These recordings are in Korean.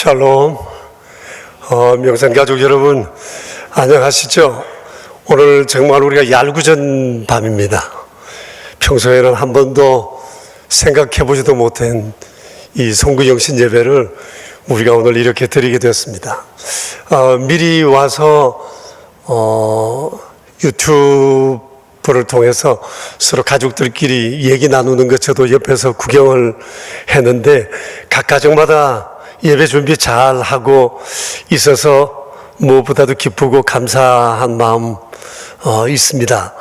샬롬. 명상가족 여러분 안녕하시죠? 오늘 정말 우리가 얄궂은 밤입니다. 평소에는 한 번도 생각해보지도 못한 이 송구영신 예배를 우리가 오늘 이렇게 드리게 되었습니다. 미리 와서 유튜브를 통해서 서로 가족들끼리 얘기 나누는 것 저도 옆에서 구경을 했는데 각 가정마다 예배 준비 잘 하고 있어서 무엇보다도 기쁘고 감사한 마음 있습니다.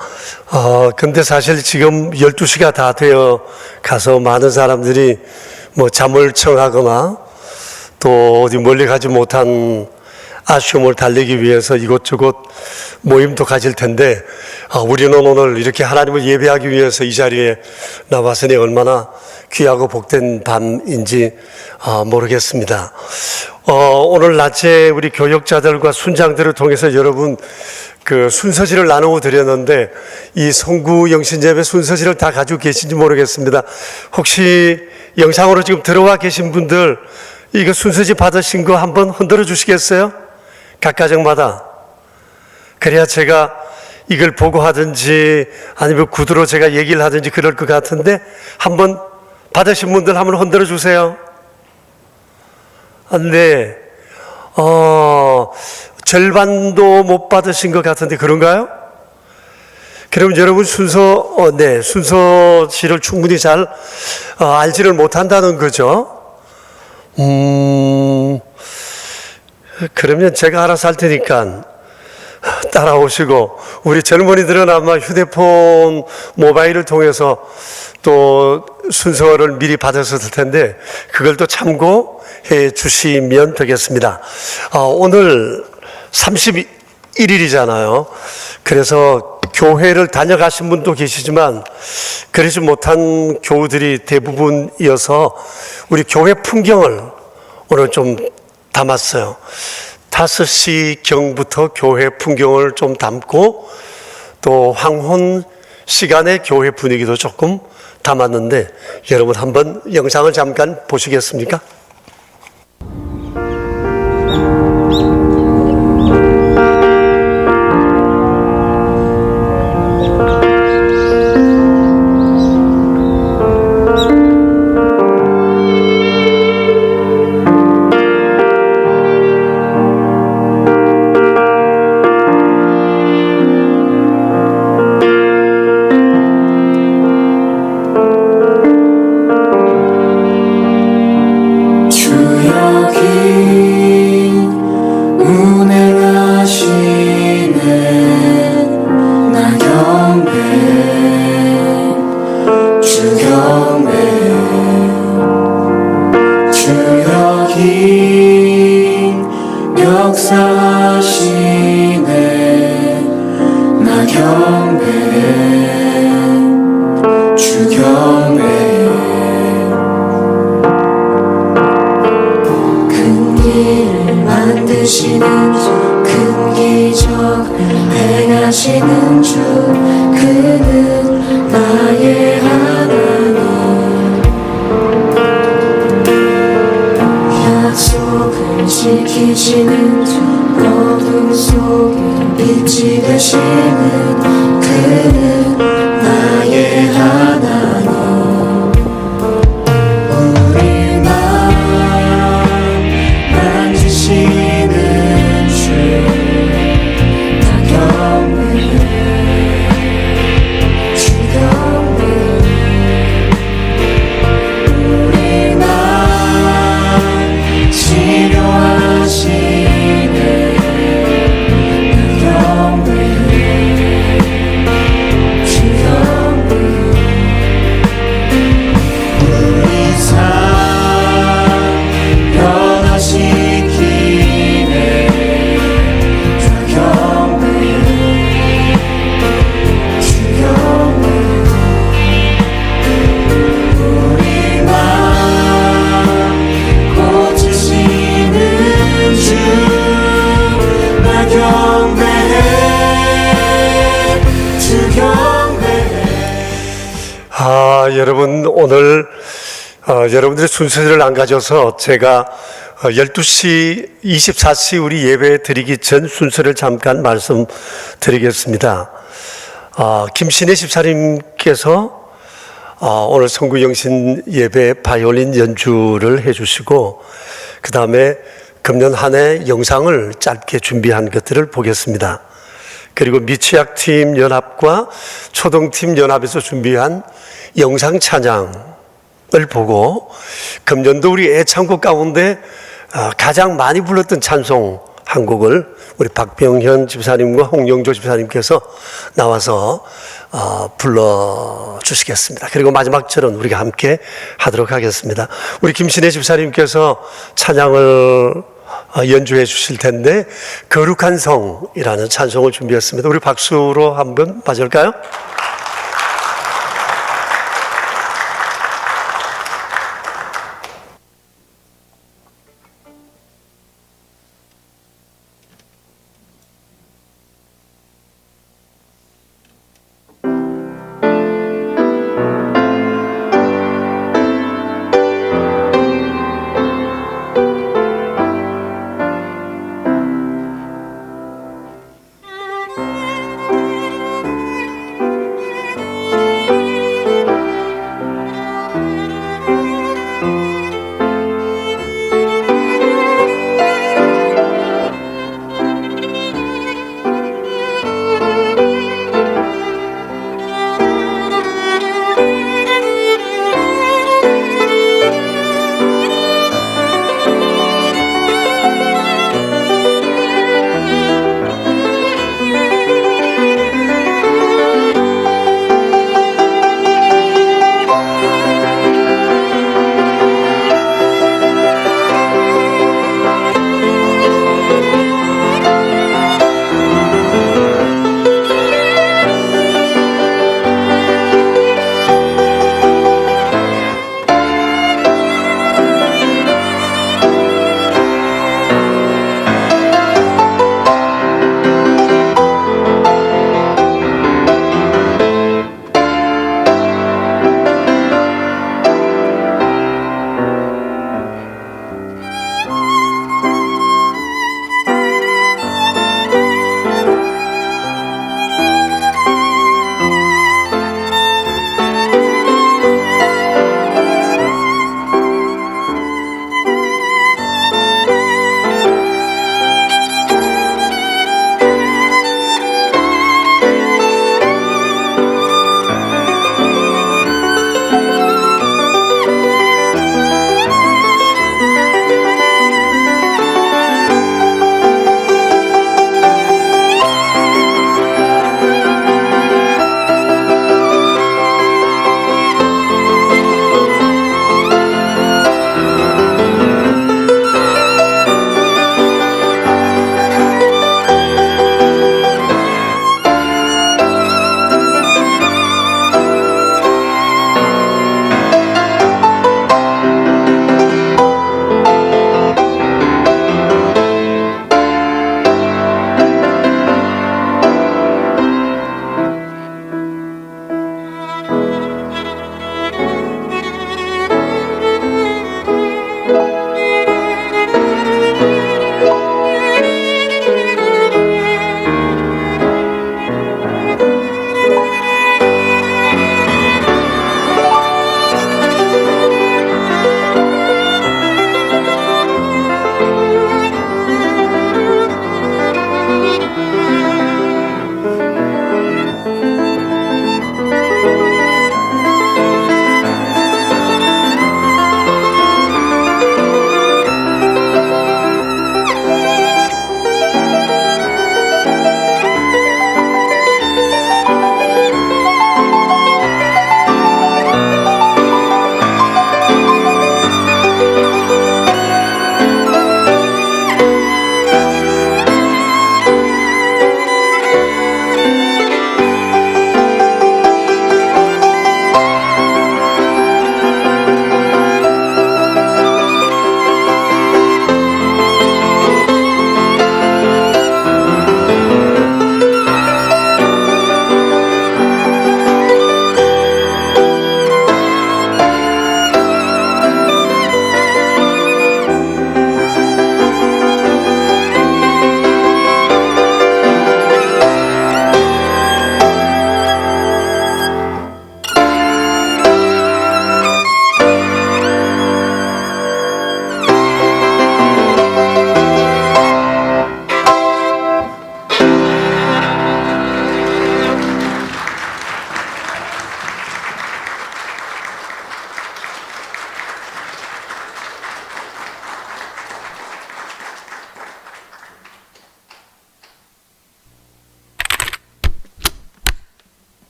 근데 사실 지금 12시가 다 되어 가서 많은 사람들이 뭐 잠을 청하거나 또 어디 멀리 가지 못한 아쉬움을 달래기 위해서 이곳저곳 모임도 가질 텐데 우리는 오늘 이렇게 하나님을 예배하기 위해서 이 자리에 나왔으니 얼마나 귀하고 복된 밤인지 모르겠습니다. 오늘 낮에 우리 교역자들과 순장들을 통해서 여러분 그 순서지를 나누어 드렸는데 이 송구 영신예배 순서지를 다 가지고 계신지 모르겠습니다. 혹시 영상으로 지금 들어와 계신 분들 이거 순서지 받으신 거 한번 흔들어 주시겠어요? 각 가정마다. 그래야 제가 이걸 보고 하든지 아니면 구두로 제가 얘기를 하든지 그럴 것 같은데 한번 받으신 분들 한번 흔들어 주세요. 네. 절반도 못 받으신 것 같은데 그런가요? 그럼 여러분 순서지를 충분히 잘 알지를 못한다는 거죠. 그러면 제가 알아서 할 테니까 따라오시고, 우리 젊은이들은 아마 휴대폰 모바일을 통해서 또 순서를 미리 받았을 텐데 그걸 또 참고해 주시면 되겠습니다. 오늘 31일이잖아요. 그래서 교회를 다녀가신 분도 계시지만 그러지 못한 교우들이 대부분이어서 우리 교회 풍경을 오늘 좀 담았어요. 5시경부터 교회 풍경을 좀 담고 또 황혼 시간에 교회 분위기도 조금 담았는데 여러분 한번 영상을 잠깐 보시겠습니까? 큰 기적 행하시는 주 그는 나의 하나님 약속을 지키시는 주 어둠 속에 빛이 되시는 그는 나의 하나님 우리 맘 만지시는 주 여러분 오늘 여러분들의 순서지를 안 가져서 제가 12시 24시 우리 예배 드리기 전 순서를 잠깐 말씀드리겠습니다. 김신혜 집사님께서 오늘 성구영신 예배 바이올린 연주를 해주시고 그 다음에 금년 한 해 영상을 짧게 준비한 것들을 보겠습니다. 그리고 미취학팀 연합과 초등팀 연합에서 준비한 영상 찬양을 보고 금년도 우리 애창곡 가운데 가장 많이 불렀던 찬송 한 곡을 우리 박병현 집사님과 홍영조 집사님께서 나와서 불러주시겠습니다. 그리고 마지막 절은 우리가 함께 하도록 하겠습니다. 우리 김신혜 집사님께서 찬양을 연주해 주실 텐데 거룩한 성이라는 찬송을 준비했습니다. 우리 박수로 한번 맞을까요?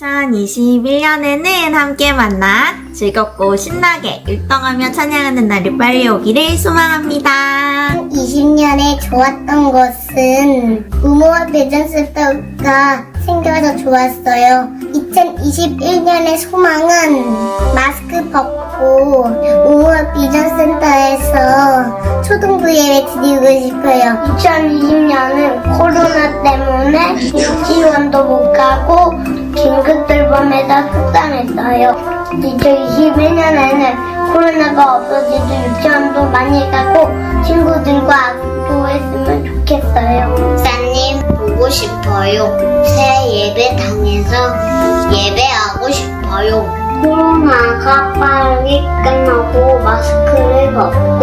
2021년에는 함께 만나 즐겁고 신나게 율동하며 찬양하는 날이 빨리 오기를 소망합니다. 20년에 좋았던 것은 우모와 비전센터가 생겨서 좋았어요. 2021년의 소망은 마스크 벗고 우모와 비전센터에서 초등부 예배 드리고 싶어요. 2020년은 코로나 때문에 유치원도 못 가고 긴급돌봄에서 속상했어요. 2021년에는 코로나가 없어지도 유치원도 많이 가고 친구들과 악수했으면 좋겠어요. 목사님 보고 싶어요. 새 예배당에서 예배하고 싶어요. 코로나가 빨리 끝나고 마스크를 벗고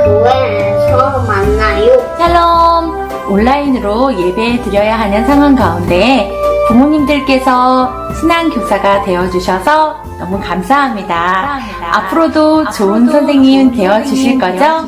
교회에서 만나요. 샬롬! 온라인으로 예배 드려야 하는 상황 가운데 부모님들께서 신앙교사가 되어주셔서 너무 감사합니다. 앞으로도 좋은 선생님 되어주실 거죠?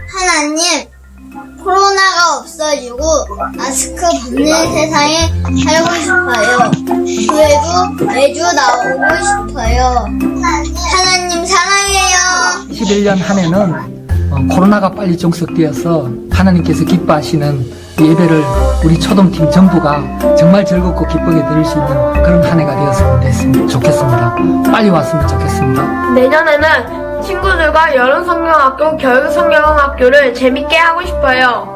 하나님, 코로나가 없어지고 마스크 벗는 세상에 살고 싶어요. 교회도 매주 나오고 싶어요. 하나님 사랑해요. 21년 한 해는 코로나가 빨리 종식되어서 하나님께서 기뻐하시는 예배를 우리 초동팀 전부가 정말 즐겁고 기쁘게 드릴 수 있는 그런 한 해가 되었으면 좋겠습니다. 빨리 왔으면 좋겠습니다. 내년에는 친구들과 여름 성경학교, 겨울 성경학교를 재밌게 하고 싶어요.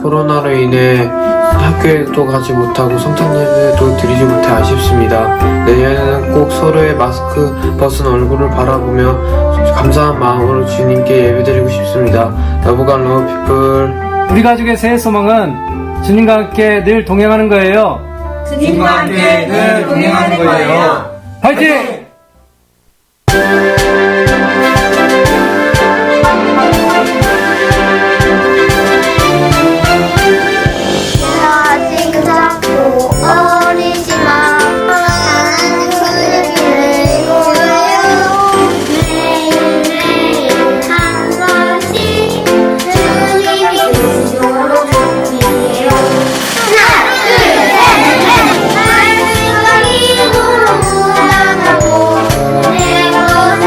코로나로 인해 학교에도 가지 못하고 성탄 예배도 드리지 못해 아쉽습니다. 내년에는 꼭 서로의 마스크 벗은 얼굴을 바라보며 감사한 마음으로 주님께 예배드리고 싶습니다. 여보간 러브피플. 우리 가족의 새해 소망은 주님과 함께 늘 동행하는 거예요. 주님과 함께 늘 동행하는 거예요. 화이팅! 아직 작고 어리지만 하나는 그를 보여요. 매일매일 한 번씩 주님이 주시도록 준비해요. 하나, 둘, 셋, 넷! 말씀과 힘으로 무장하고 내고 사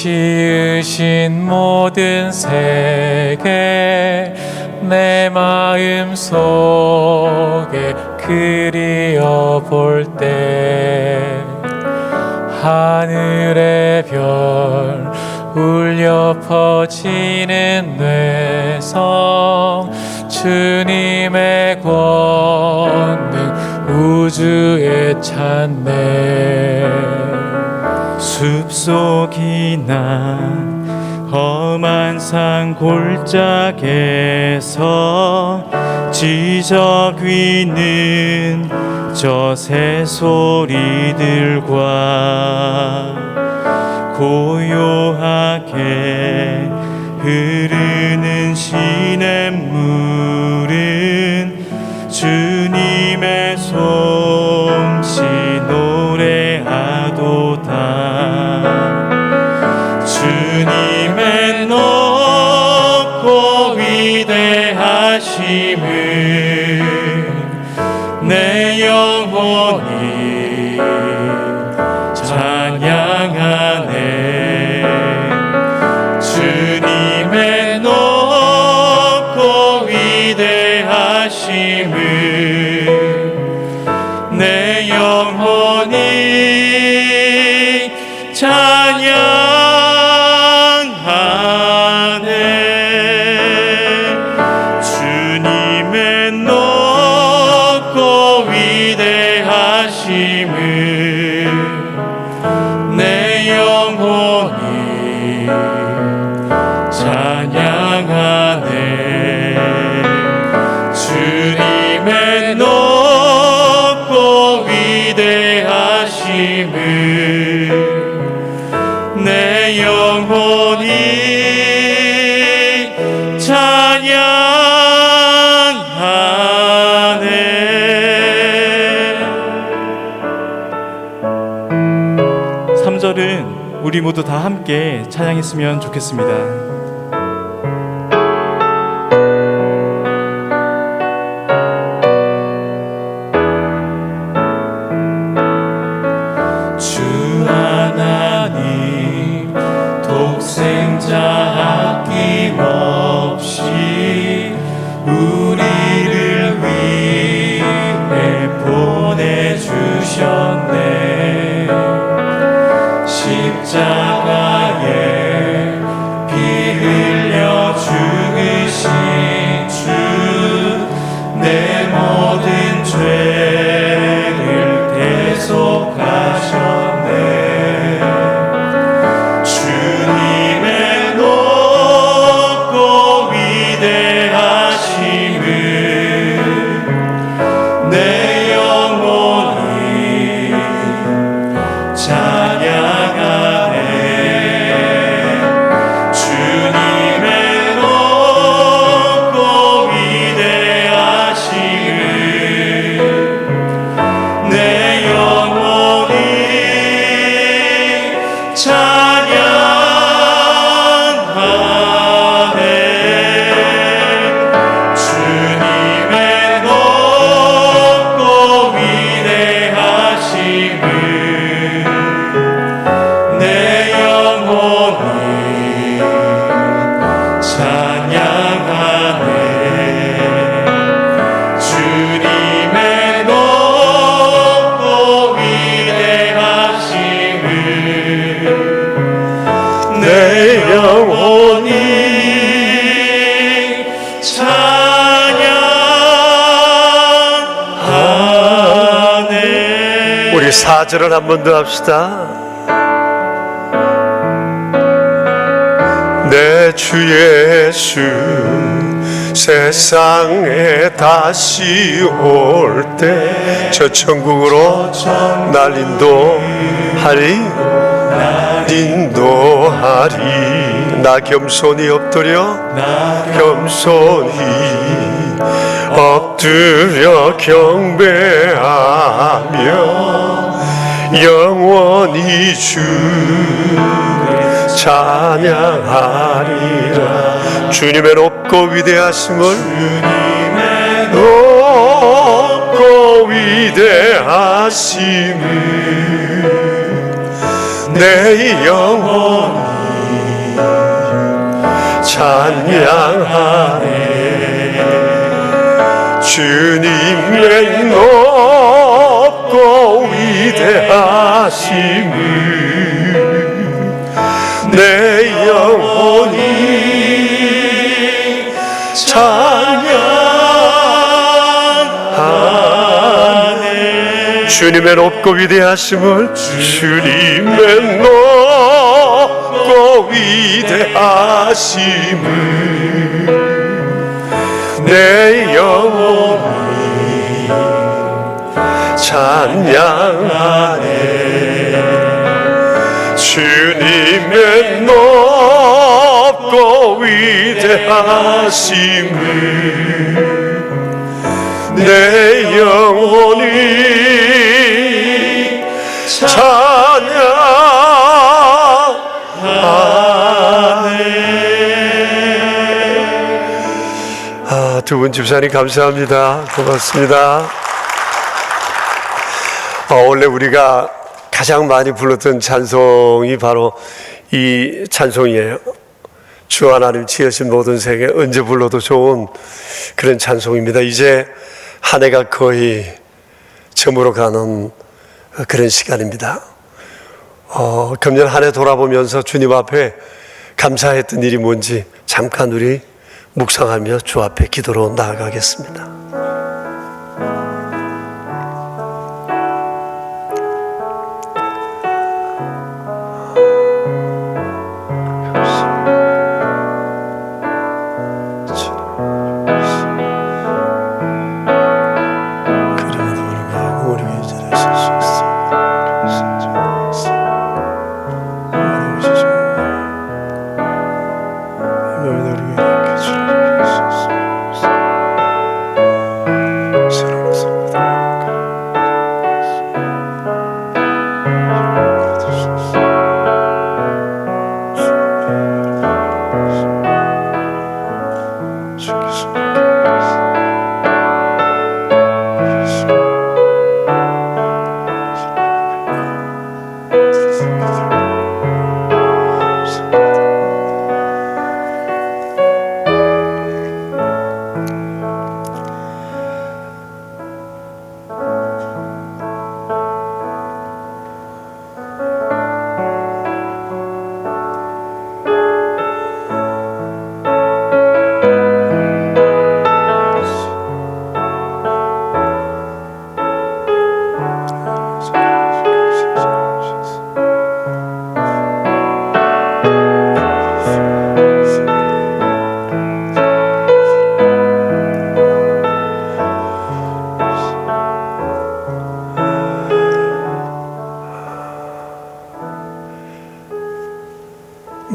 지으신 모든 세계 내 마음 속에 그리어 볼 때 하늘의 별 울려 퍼지는 뇌성 주님의 권능 우주에 찬네. 숲속이나 험한 산 골짜기에서 지적 위는 저 새소리들과 고요하게 흐르는 시냇물은 주님의 솜씨 노래하도다. 주님의 높고 위대하심을 내 영혼이 찬양하네. 주님의 높고 위대하심을 내 영혼이 찬양하네. 주님의 높고 위대하심을 내 영혼이 찬양하네. 주님의 높고 위대하심을 내 영혼이 찬양하네. 3절은 우리 모두 다 함께 찬양했으면 좋겠습니다. 주 하나님 독생자 아낌없이 우리를 위해 보내주셨네. 십자가에 피 흘려 죽으신 주 내 모든 죄를 대속하셨네. 주님의 높고 위대하심을 내 영혼이 찬양하네. 주님의 높고 위대하심을 내 영혼이 찬양하네. 주님의 높고 위대하심을 내 영혼이 찬양하네. 주님의 높고 위대하심을 내 영혼이 찬양하네. 우리 4절을 한 번 더 합시다. 내 주 예수 세상에 다시 올 때 저 천국으로 날 인도하리. 인도하리. 나 겸손히 엎드려 겸손히 엎드려 경배하며 영원히 주를 찬양하리라. 주님의 높고 위대하심을 높고 위대하심을 내 영혼이 찬양하네. 주님의 높고 위대하심을 내 영혼이 찬양하네. 주님의 높고 위대하심을, 주님의 높고 위대하심을 내 영혼이 찬양하네. 주님의 높고 위대하심을 내 영혼이 찬양하네. 두 분 집사님 감사합니다. 고맙습니다. 원래 우리가 가장 많이 불렀던 찬송이 바로 이 찬송이에요. 주 하나님 지으신 모든 세계, 언제 불러도 좋은 그런 찬송입니다. 이제 한 해가 거의 저물어 가는 그런 시간입니다. 금년 한 해 돌아보면서 주님 앞에 감사했던 일이 뭔지 잠깐 우리 묵상하며 주 앞에 기도로 나아가겠습니다.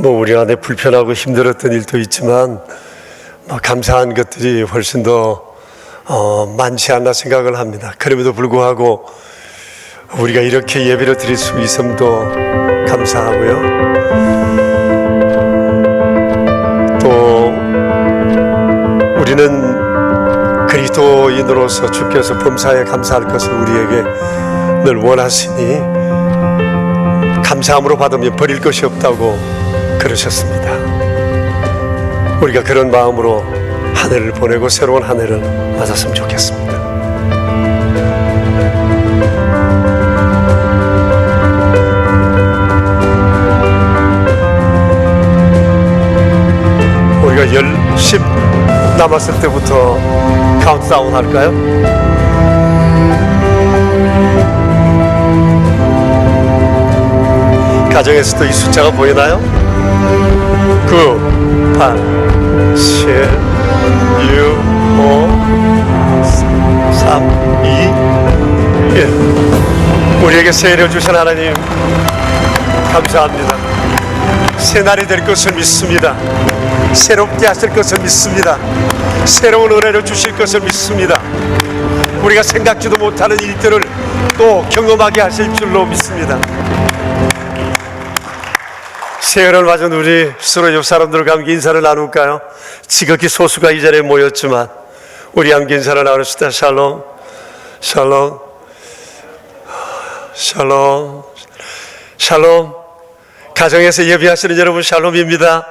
우리 안에 불편하고 힘들었던 일도 있지만 감사한 것들이 훨씬 더 많지 않나 생각을 합니다. 그럼에도 불구하고 우리가 이렇게 예배를 드릴 수 있음도 감사하고요. 또 우리는 그리스도인으로서 주께서 범사에 감사할 것을 우리에게 늘 원하시니 감사함으로 받으면 버릴 것이 없다고 그러셨습니다. 우리가 그런 마음으로 한 해를 보내고 새로운 한 해를 맞았으면 좋겠습니다. 우리가 10 남았을 때부터 카운트다운 할까요? 가정에서도 이 숫자가 보이나요? 9, 8, 7, 6, 5, 3, 2, 1. 우리에게 새해를 주신 하나님 감사합니다. 새날이 될 것을 믿습니다. 새롭게 하실 것을 믿습니다. 새로운 은혜를 주실 것을 믿습니다. 우리가 생각지도 못하는 일들을 또 경험하게 하실 줄로 믿습니다. 새해를 맞은 우리 서로 옆 사람들과 함께 인사를 나눌까요? 지극히 소수가 이 자리에 모였지만 우리 함께 인사를 나눕시다. 샬롬, 샬롬, 샬롬, 샬롬. 가정에서 예배하시는 여러분 샬롬입니다.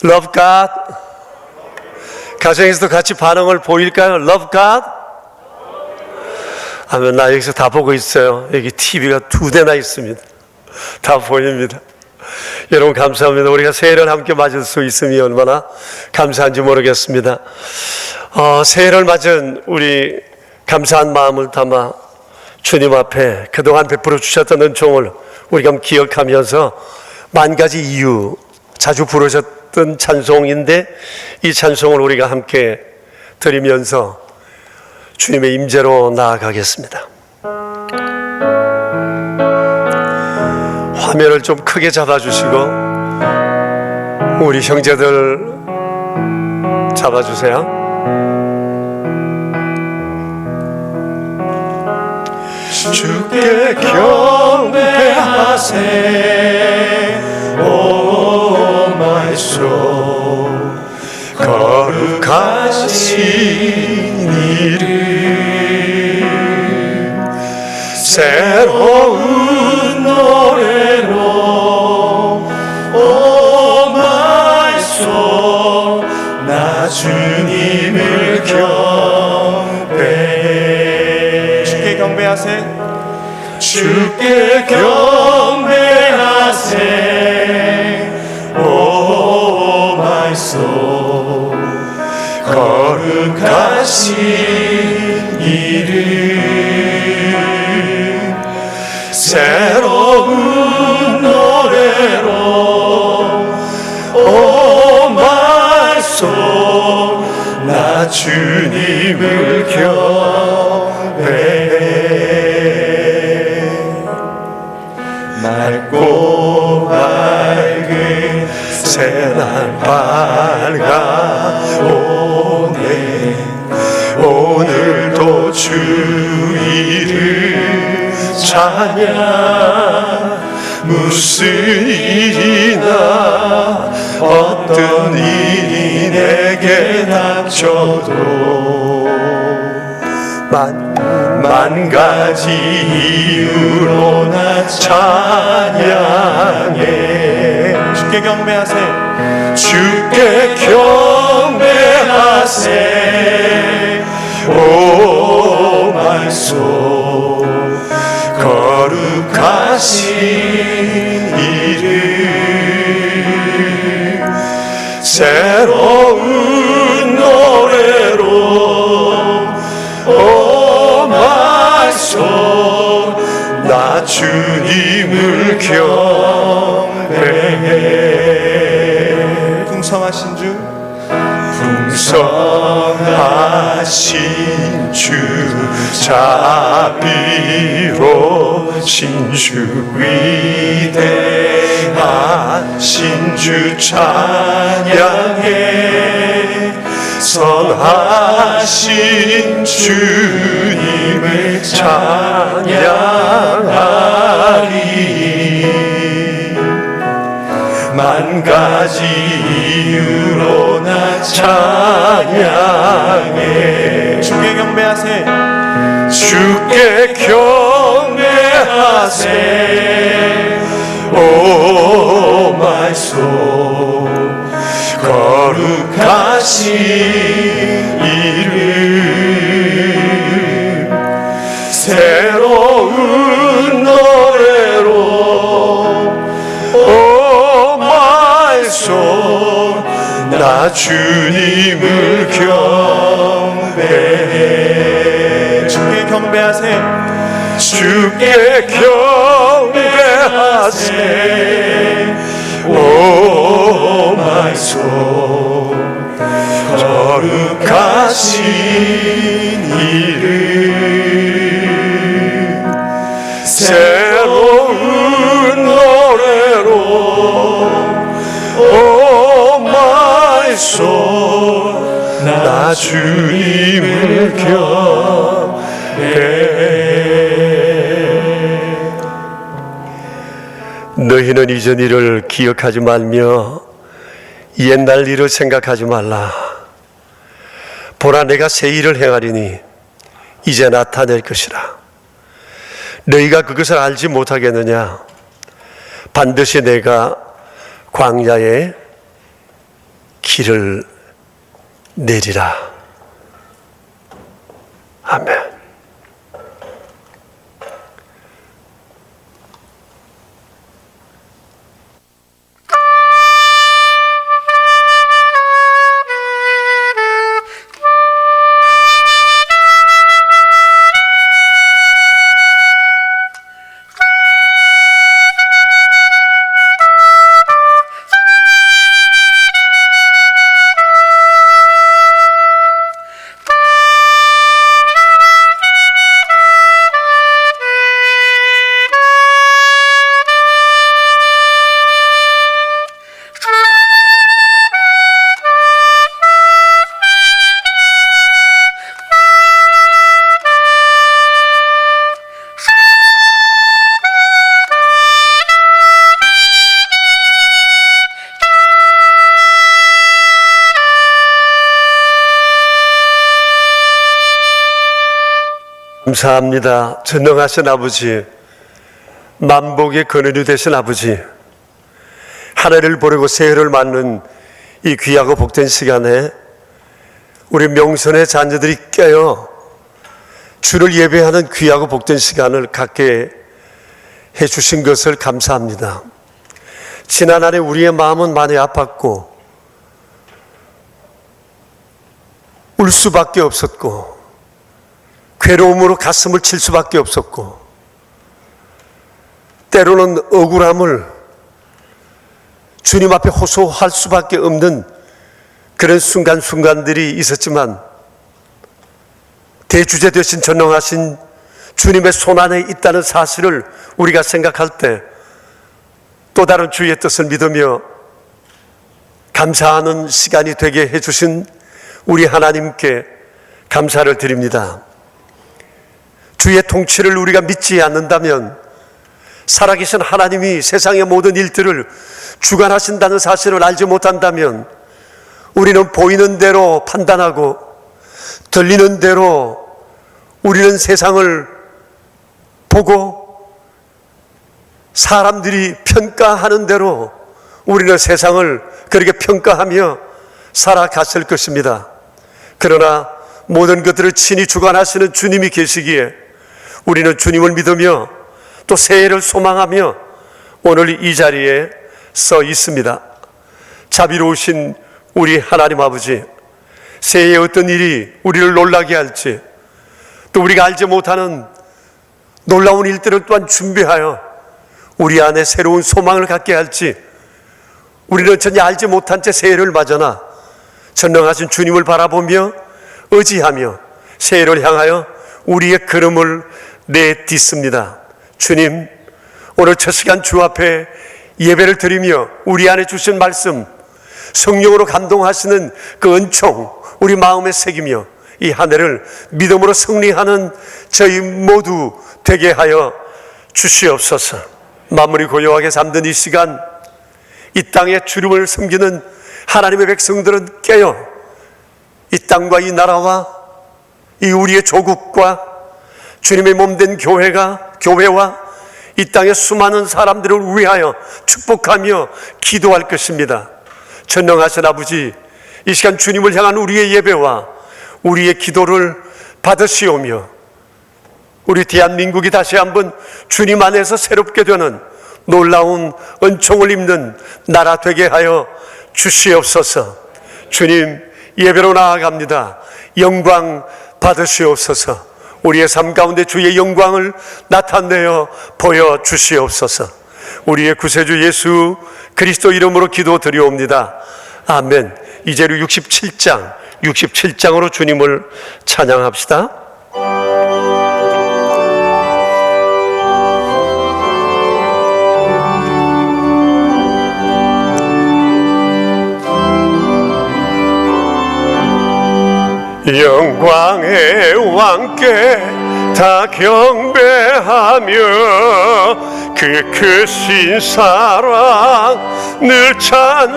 Love God. 가정에서도 같이 반응을 보일까요? Love God. 아멘. 나 여기서 다 보고 있어요. 여기 TV가 2대나 있습니다. 다 보입니다. 여러분 감사합니다. 우리가 새해를 함께 맞을 수 있음이 얼마나 감사한지 모르겠습니다. 새해를 맞은 우리 감사한 마음을 담아 주님 앞에 그동안 베풀어 주셨던 은총을 우리가 기억하면서 만 가지 이유 자주 부르셨던 찬송인데 이 찬송을 우리가 함께 드리면서 주님의 임재로 나아가겠습니다. 화면을 좀 크게 잡아주시고 우리 형제들 잡아주세요. 주께 경배하세 오 마이 소울 거룩하신 이름 새로운 노래로 오 마이 소울 나 주님을 경배해 주께 경배하세 주께 경배하세 오 마이 소울 거룩하신 이름 새로운 노래로 오 마이 소울 나 주님을 경배해 맑고 밝은 새날 밝아오네 오늘도 주 이름 찬양 무슨 일이나 어떤 일이 내게 닥쳐도 만 가지 이유로 나 찬양해 주께 경배하세 주께 경배하세 오 마이 소울 거룩하신 이름 새로운 노래로 오 마이 소울 나 주님을 경배해 풍성하신 주 풍성하신 주 자비로우신 주 위대하신 주 찬양해 선하신 주님을 찬양하리 만 가지 이유로 나 찬양해 주께 경배하세 주께 경배하세 오 마이 소울 거룩하신 이름 새로운 노래로 오 마이 소울 나 주님을 경배해 주께 경배하세 주께 경배하세 오 마이 소울 거룩하신 이름 새로운 노래로 오 마이 소울 나 주님을 경배해 너희는 이전 일을 기억하지 말며 옛날 일을 생각하지 말라. 보라 내가 새 일을 행하리니 이제 나타낼 것이라. 너희가 그것을 알지 못하겠느냐? 반드시 내가 광야에 길을 내리라. 아멘. 감사합니다. 전능하신 아버지, 만복의 근원이 되신 아버지, 하늘을 보려고 새해를 맞는 이 귀하고 복된 시간에 우리 명선의 자녀들이 깨어 주를 예배하는 귀하고 복된 시간을 갖게 해주신 것을 감사합니다. 지난 한 해 우리의 마음은 많이 아팠고 울 수밖에 없었고 괴로움으로 가슴을 칠 수밖에 없었고 때로는 억울함을 주님 앞에 호소할 수밖에 없는 그런 순간순간들이 있었지만 대주제 되신 전능하신 주님의 손안에 있다는 사실을 우리가 생각할 때 또 다른 주의 뜻을 믿으며 감사하는 시간이 되게 해주신 우리 하나님께 감사를 드립니다. 주의 통치를 우리가 믿지 않는다면, 살아계신 하나님이 세상의 모든 일들을 주관하신다는 사실을 알지 못한다면 우리는 보이는 대로 판단하고 들리는 대로 우리는 세상을 보고 사람들이 평가하는 대로 우리는 세상을 그렇게 평가하며 살아갔을 것입니다. 그러나 모든 것들을 친히 주관하시는 주님이 계시기에 우리는 주님을 믿으며 또 새해를 소망하며 오늘 이 자리에 서 있습니다. 자비로우신 우리 하나님 아버지, 새해에 어떤 일이 우리를 놀라게 할지, 또 우리가 알지 못하는 놀라운 일들을 또한 준비하여 우리 안에 새로운 소망을 갖게 할지, 우리는 전혀 알지 못한 채 새해를 맞아나 전능하신 주님을 바라보며 의지하며 새해를 향하여 우리의 걸음을 내딛습니다. 주님, 오늘 첫 시간 주 앞에 예배를 드리며 우리 안에 주신 말씀, 성령으로 감동하시는 그 은총 우리 마음에 새기며 이 한 해를 믿음으로 승리하는 저희 모두 되게 하여 주시옵소서. 마무리 고요하게 잠든 이 시간, 이 땅에 주님을 섬기는 하나님의 백성들은 깨어 이 땅과 이 나라와 이 우리의 조국과 주님의 몸된 교회와 이 땅의 수많은 사람들을 위하여 축복하며 기도할 것입니다. 전능하신 아버지, 이 시간 주님을 향한 우리의 예배와 우리의 기도를 받으시오며 우리 대한민국이 다시 한번 주님 안에서 새롭게 되는 놀라운 은총을 입는 나라 되게 하여 주시옵소서. 주님, 예배로 나아갑니다. 영광 받으시옵소서. 우리의 삶 가운데 주의 영광을 나타내어 보여주시옵소서. 우리의 구세주 예수 그리스도 이름으로 기도드리옵니다. 아멘. 이제로 67장으로 주님을 찬양합시다. 영광의 왕께 다 경배하며 그 크신 사랑 늘 찬송하라.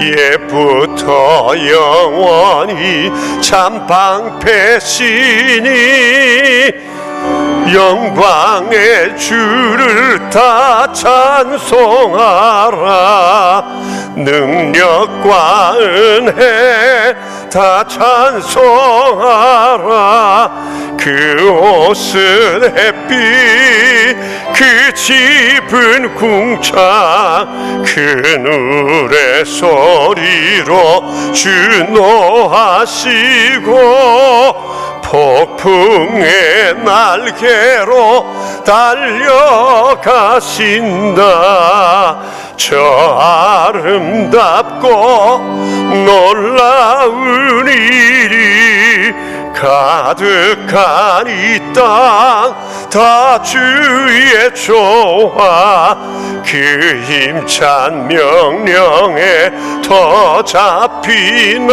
옛부터 영원히 참 방패시니 영광의 주를 다 찬송하라. 능력과 은혜 다 찬송하라. 그 옷은 햇빛, 그 집은 궁창, 그늘의 소리로 준노하시고 폭풍의 날개로 달려가신다. 저 아름답고 놀라운 일이 가득한 이 땅 다 주의 조화, 그 힘찬 명령에 더 잡히나니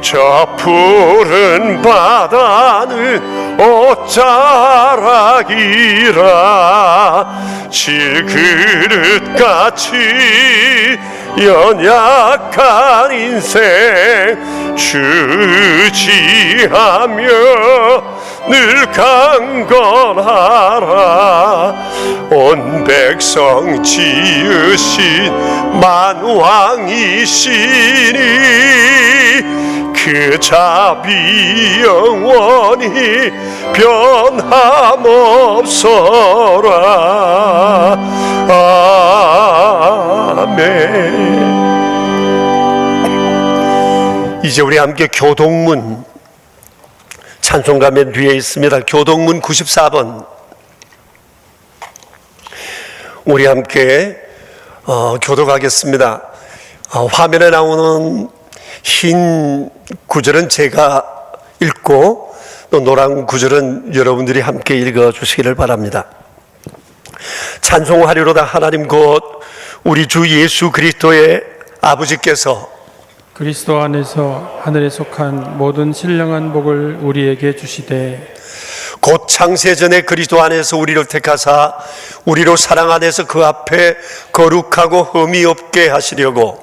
저 푸른 바다는 옷자락이라. 질그릇같이 연약한 인생 주지하며 늘 강건하라. 온 백성 지으신 만왕이시니 그 자비 영원히 변함없어라. 아멘. 이제 우리 함께 교동문 찬송가면 뒤에 있습니다. 교동문 94번 우리 함께 교독하겠습니다. 화면에 나오는 흰 구절은 제가 읽고 또 노란 구절은 여러분들이 함께 읽어주시기를 바랍니다. 찬송하리로다 하나님 곧 우리 주 예수 그리스도의 아버지께서 그리스도 안에서 하늘에 속한 모든 신령한 복을 우리에게 주시되 곧 창세전에 그리스도 안에서 우리를 택하사 우리로 사랑 안에서 그 앞에 거룩하고 흠이 없게 하시려고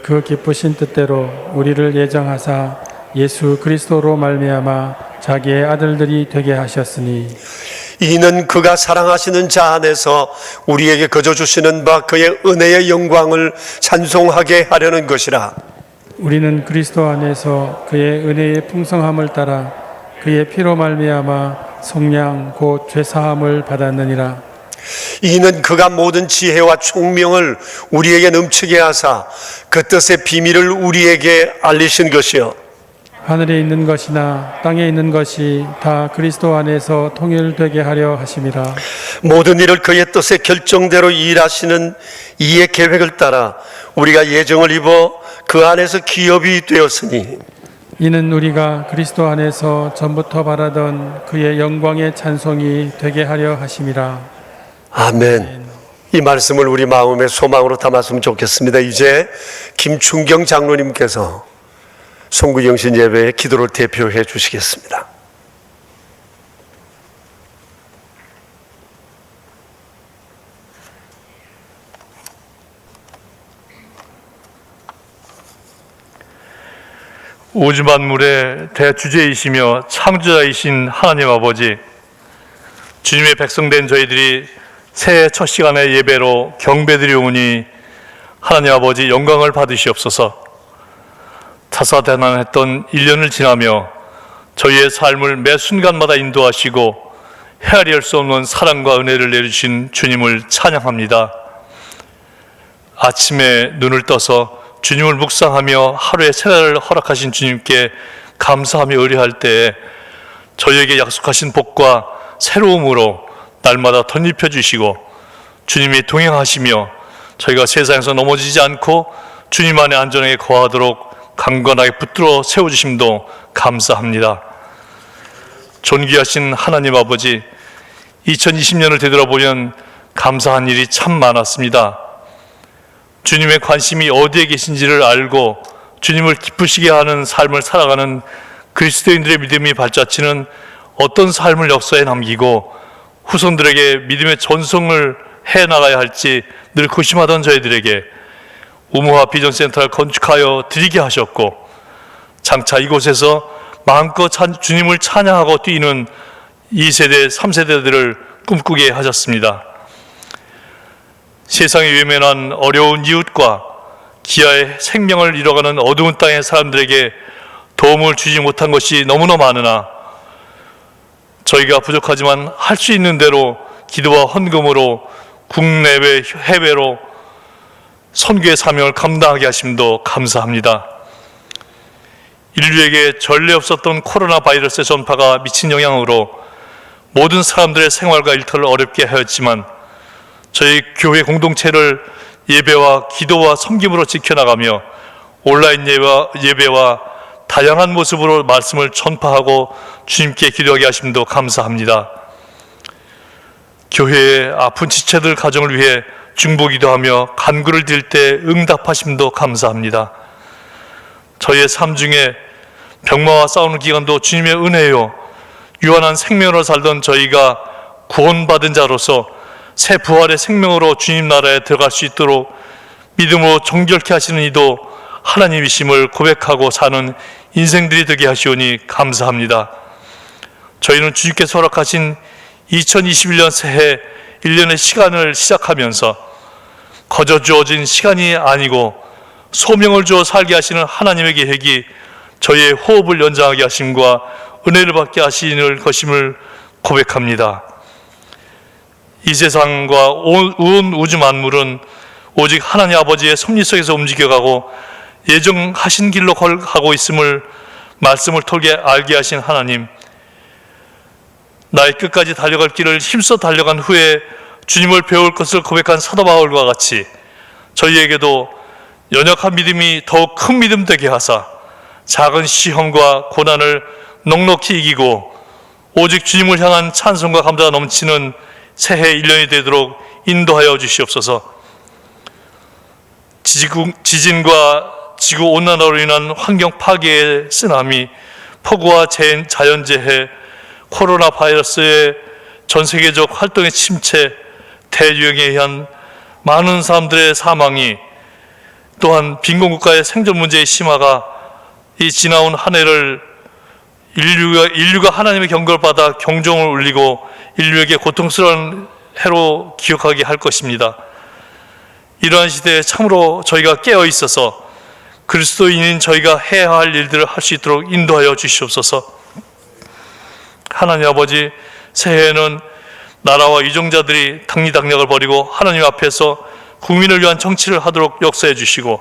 그 기쁘신 뜻대로 우리를 예정하사 예수 그리스도로 말미암아 자기의 아들들이 되게 하셨으니 이는 그가 사랑하시는 자 안에서 우리에게 거저 주시는 바 그의 은혜의 영광을 찬송하게 하려는 것이라. 우리는 그리스도 안에서 그의 은혜의 풍성함을 따라 그의 피로 말미암아 속량 곧 죄사함을 받았느니라. 이는 그가 모든 지혜와 총명을 우리에게 넘치게 하사 그 뜻의 비밀을 우리에게 알리신 것이요 하늘에 있는 것이나 땅에 있는 것이 다 그리스도 안에서 통일되게 하려 하심이라. 모든 일을 그의 뜻의 결정대로 일하시는 이의 계획을 따라 우리가 예정을 입어 그 안에서 기업이 되었으니 이는 우리가 그리스도 안에서 전부터 바라던 그의 영광의 찬송이 되게 하려 하심이라. 아멘. 이 말씀을 우리 마음의 소망으로 담았으면 좋겠습니다. 이제 김춘경 장로님께서 송구영신 예배의 기도를 대표해 주시겠습니다. 우주 만물의 대주제이시며 창조자이신 하나님 아버지, 주님의 백성된 저희들이 새해 첫 시간의 예배로 경배드리오니 하나님 아버지 영광을 받으시옵소서. 다사다난했던 1년을 지나며 저희의 삶을 매 순간마다 인도하시고 헤아릴 수 없는 사랑과 은혜를 내주신 주님을 찬양합니다. 아침에 눈을 떠서 주님을 묵상하며 하루의 생활을 허락하신 주님께 감사하며 의뢰할 때에 저희에게 약속하신 복과 새로움으로 날마다 덧입혀 주시고 주님이 동행하시며 저희가 세상에서 넘어지지 않고 주님 안에 안전하게 거하도록 강건하게 붙들어 세워주심도 감사합니다. 존귀하신 하나님 아버지, 2020년을 되돌아보면 감사한 일이 참 많았습니다. 주님의 관심이 어디에 계신지를 알고 주님을 기쁘시게 하는 삶을 살아가는 그리스도인들의 믿음이 발자취는 어떤 삶을 역사에 남기고 후손들에게 믿음의 전송을 해나가야 할지 늘 고심하던 저희들에게 우무화 비전센터를 건축하여 드리게 하셨고 장차 이곳에서 마음껏 주님을 찬양하고 뛰는 2세대, 3세대들을 꿈꾸게 하셨습니다. 세상에 외면한 어려운 이웃과 기아의 생명을 잃어가는 어두운 땅의 사람들에게 도움을 주지 못한 것이 너무나 많으나 저희가 부족하지만 할 수 있는 대로 기도와 헌금으로 국내외 해외로 선교의 사명을 감당하게 하심도 감사합니다. 인류에게 전례 없었던 코로나 바이러스의 전파가 미친 영향으로 모든 사람들의 생활과 일터를 어렵게 하였지만 저희 교회 공동체를 예배와 기도와 섬김으로 지켜나가며 온라인 예배와 다양한 모습으로 말씀을 전파하고 주님께 기도하게 하심도 감사합니다. 교회의 아픈 지체들 가정을 위해 중보기도하며 간구를 드릴 때 응답하심도 감사합니다. 저희의 삶 중에 병마와 싸우는 기간도 주님의 은혜요, 유한한 생명으로 살던 저희가 구원받은 자로서 새 부활의 생명으로 주님 나라에 들어갈 수 있도록 믿음으로 정결케 하시는 이도 하나님이심을 고백하고 사는 인생들이 되게 하시오니 감사합니다. 저희는 주님께서 허락하신 2021년 새해 1년의 시간을 시작하면서 거저 주어진 시간이 아니고 소명을 주어 살게 하시는 하나님의 계획이 저희의 호흡을 연장하게 하심과 은혜를 받게 하시는 것임을 고백합니다. 이 세상과 온 우주 만물은 오직 하나님 아버지의 섭리 속에서 움직여가고 예정하신 길로 가고 있음을 말씀을 통해 알게 하신 하나님, 나의 끝까지 달려갈 길을 힘써 달려간 후에 주님을 배울 것을 고백한 사도 바울과 같이 저희에게도 연약한 믿음이 더욱 큰 믿음 되게 하사 작은 시험과 고난을 넉넉히 이기고 오직 주님을 향한 찬송과 감사가 넘치는 새해 1년이 되도록 인도하여 주시옵소서. 지진과 지구온난화로 인한 환경 파괴의 쓰나미, 폭우와 자연재해, 코로나 바이러스의 전 세계적 활동의 침체, 대유행에 의한 많은 사람들의 사망이, 또한 빈곤국가의 생존 문제의 심화가 이 지나온 한 해를 인류가 하나님의 경고를 받아 경종을 울리고 인류에게 고통스러운 해로 기억하게 할 것입니다. 이러한 시대에 참으로 저희가 깨어 있어서 그리스도인인 저희가 해야 할 일들을 할 수 있도록 인도하여 주시옵소서. 하나님 아버지, 새해에는 나라와 유정자들이 당리당략을 버리고 하나님 앞에서 국민을 위한 정치를 하도록 역사해 주시고,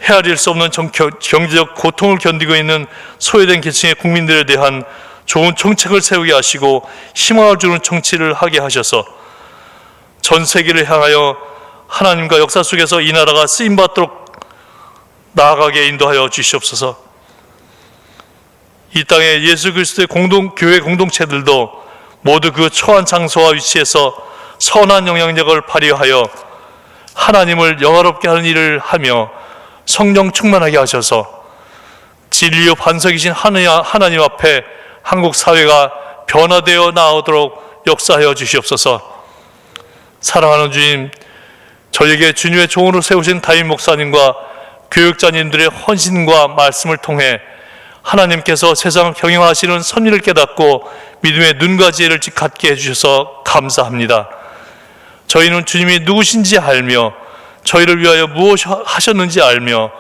헤아릴 수 없는 경제적 고통을 견디고 있는 소외된 계층의 국민들에 대한 좋은 정책을 세우게 하시고 희망을 주는 정치를 하게 하셔서 전 세계를 향하여 하나님과 역사 속에서 이 나라가 쓰임받도록 나아가게 인도하여 주시옵소서. 이 땅에 예수 그리스도의 교회 공동체들도 모두 그 처한 장소와 위치에서 선한 영향력을 발휘하여 하나님을 영화롭게 하는 일을 하며 성령 충만하게 하셔서 진리요 반석이신 하나님 앞에 한국 사회가 변화되어 나오도록 역사하여 주시옵소서. 사랑하는 주님, 저에게 주님의 종으로 세우신 담임 목사님과 교육자님들의 헌신과 말씀을 통해 하나님께서 세상을 경영하시는 섭리를 깨닫고 믿음의 눈과 지혜를 갖게 해주셔서 감사합니다. 저희는 주님이 누구신지 알며 저희를 위하여 무엇 하셨는지 알며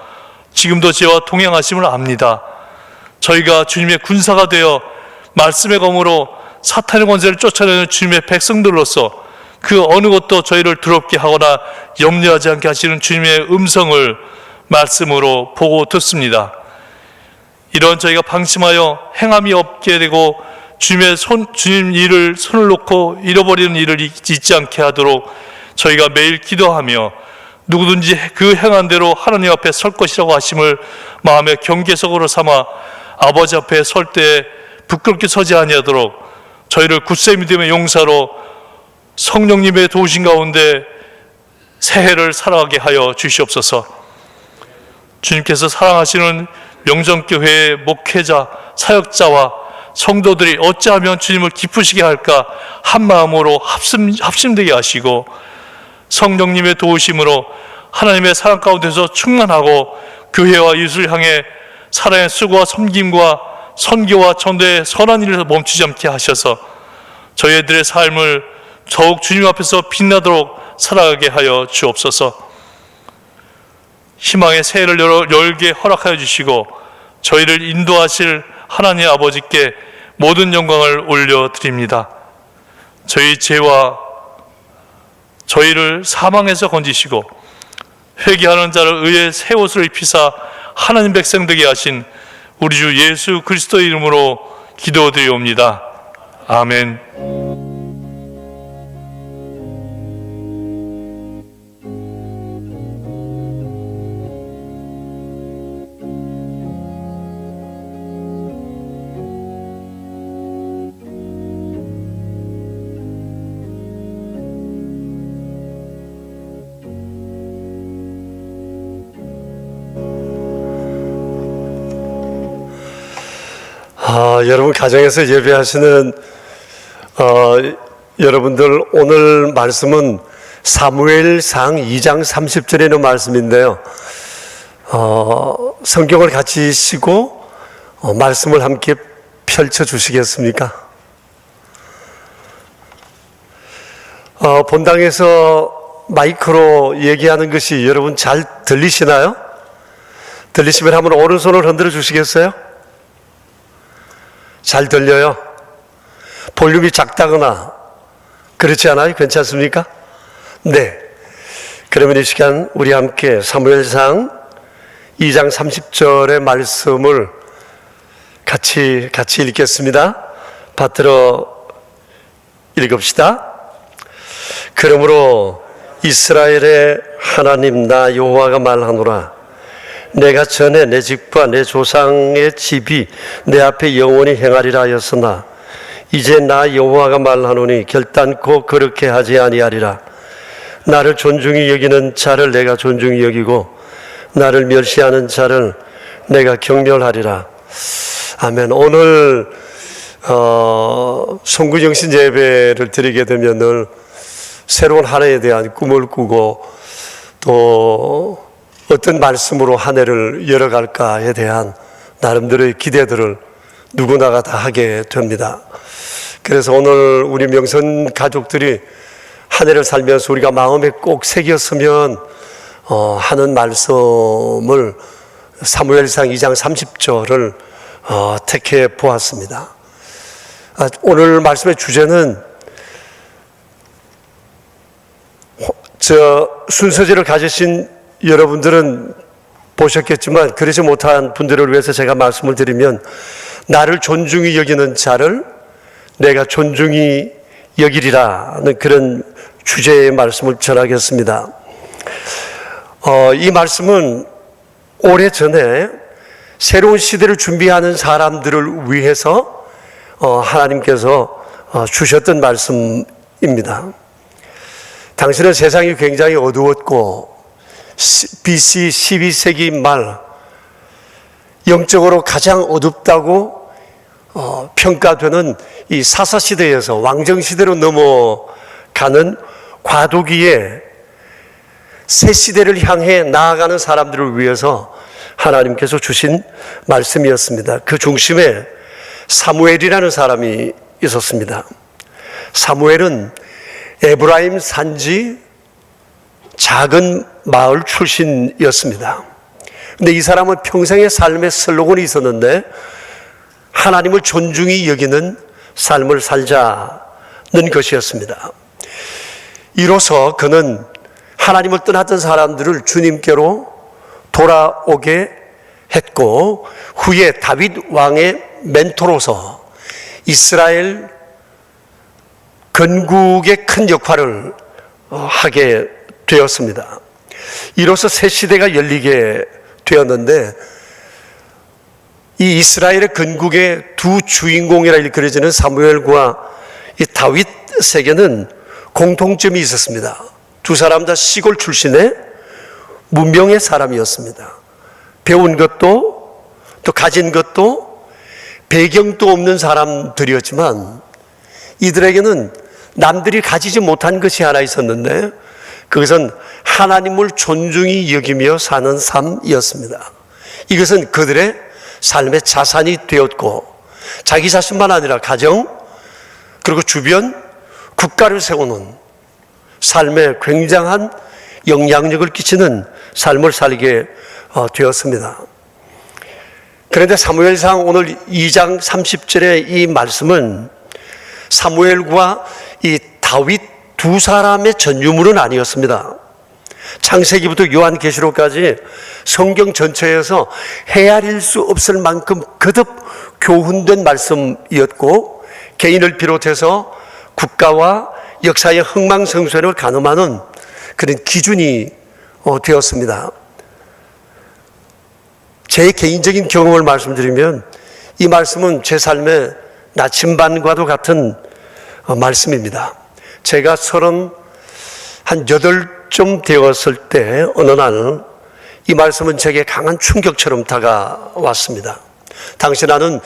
지금도 저희와 동행하심을 압니다. 저희가 주님의 군사가 되어 말씀의 검으로 사탄의 권세를 쫓아내는 주님의 백성들로서 그 어느 것도 저희를 두렵게 하거나 염려하지 않게 하시는 주님의 음성을 말씀으로 보고 듣습니다. 이런 저희가 방심하여 행함이 없게 되고 주님 일을 손을 놓고 잃어버리는 일을 잊지 않게 하도록 저희가 매일 기도하며 누구든지 그 행한 대로 하나님 앞에 설 것이라고 하심을 마음의 경계석으로 삼아 아버지 앞에 설 때 부끄럽게 서지 아니하도록 저희를 굳세 믿음의 용사로 성령님의 도우심 가운데 새해를 살아가게 하여 주시옵소서. 주님께서 사랑하시는 명정교회의 목회자, 사역자와 성도들이 어찌하면 주님을 기쁘시게 할까 한 마음으로 합심되게 하시고 성령님의 도우심으로 하나님의 사랑 가운데서 충만하고 교회와 이웃을 향해 사랑의 수고와 섬김과 선교와 전도의 선한 일을 멈추지 않게 하셔서 저희들의 삶을 더욱 주님 앞에서 빛나도록 살아가게 하여 주옵소서. 희망의 새해를 열게 허락하여 주시고 저희를 인도하실 하나님 아버지께 모든 영광을 올려드립니다. 저희 죄와 저희를 사망에서 건지시고 회개하는 자를 의의 새 옷을 입히사 하나님 백성 되게 하신 우리 주 예수 그리스도의 이름으로 기도드리옵니다. 아멘. 여러분 가정에서 예배하시는 여러분들, 오늘 말씀은 사무엘상 2장 30절에 있는 말씀인데요. 성경을 같이 읽고 말씀을 함께 펼쳐 주시겠습니까? 본당에서 마이크로 얘기하는 것이 여러분 잘 들리시나요? 들리시면 한번 오른손을 흔들어 주시겠어요? 잘 들려요? 볼륨이 작다거나 그렇지 않아요? 괜찮습니까? 네. 그러면 이 시간 우리 함께 사무엘상 2장 30절의 말씀을 같이 읽겠습니다. 받들어 읽읍시다. 그러므로 이스라엘의 하나님 나 여호와가 말하노라. 내가 전에 내 집과 내 조상의 집이 내 앞에 영원히 행하리라 하였으나 이제 나 여호와가 말하노니 결단코 그렇게 하지 아니하리라. 나를 존중히 여기는 자를 내가 존중히 여기고 나를 멸시하는 자를 내가 경멸하리라. 아멘. 오늘 송구정신 예배를 드리게 되면 늘 새로운 한 해에 대한 꿈을 꾸고 또 어떤 말씀으로 한 해를 열어갈까에 대한 나름대로의 기대들을 누구나가 다 하게 됩니다. 그래서 오늘 우리 명선 가족들이 한 해를 살면서 우리가 마음에 꼭 새겼으면 하는 말씀을 사무엘상 2장 30절을 택해 보았습니다. 오늘 말씀의 주제는 순서지를 가지신 여러분들은 보셨겠지만 그러지 못한 분들을 위해서 제가 말씀을 드리면 나를 존중히 여기는 자를 내가 존중히 여기리라는 그런 주제의 말씀을 전하겠습니다. 이 말씀은 오래전에 새로운 시대를 준비하는 사람들을 위해서 하나님께서 주셨던 말씀입니다. 당시는 세상이 굉장히 어두웠고 BC 12세기 말 영적으로 가장 어둡다고 평가되는 이 사사시대에서 왕정시대로 넘어가는 과도기에 새 시대를 향해 나아가는 사람들을 위해서 하나님께서 주신 말씀이었습니다. 그 중심에 사무엘이라는 사람이 있었습니다. 사무엘은 에브라임 산지 작은 마을 출신이었습니다. 근데 이 사람은 평생의 삶의 슬로건이 있었는데 하나님을 존중히 여기는 삶을 살자는 것이었습니다. 이로써 그는 하나님을 떠났던 사람들을 주님께로 돌아오게 했고 후에 다윗 왕의 멘토로서 이스라엘 건국의 큰 역할을 하게 되었습니다. 이로써 새 시대가 열리게 되었는데 이 이스라엘의 건국의 두 주인공이라 일컬어지는 사무엘과 이 다윗에게는 공통점이 있었습니다. 두 사람 다 시골 출신의 문명의 사람이었습니다. 배운 것도 또 가진 것도 배경도 없는 사람들이었지만 이들에게는 남들이 가지지 못한 것이 하나 있었는데 그것은 하나님을 존중히 여기며 사는 삶이었습니다. 이것은 그들의 삶의 자산이 되었고 자기 자신만 아니라 가정, 그리고 주변 국가를 세우는 삶에 굉장한 영향력을 끼치는 삶을 살게 되었습니다. 그런데 사무엘상 오늘 2장 30절의 이 말씀은 사무엘과 이 다윗 두 사람의 전유물은 아니었습니다. 창세기부터 요한계시록까지 성경 전체에서 헤아릴 수 없을 만큼 거듭 교훈된 말씀이었고, 개인을 비롯해서 국가와 역사의 흥망성쇠를 가늠하는 그런 기준이 되었습니다. 제 개인적인 경험을 말씀드리면 이 말씀은 제 삶의 나침반과도 같은 말씀입니다. 제가 38쯤 되었을 때 어느 날 이 말씀은 제게 강한 충격처럼 다가왔습니다. 당시 나는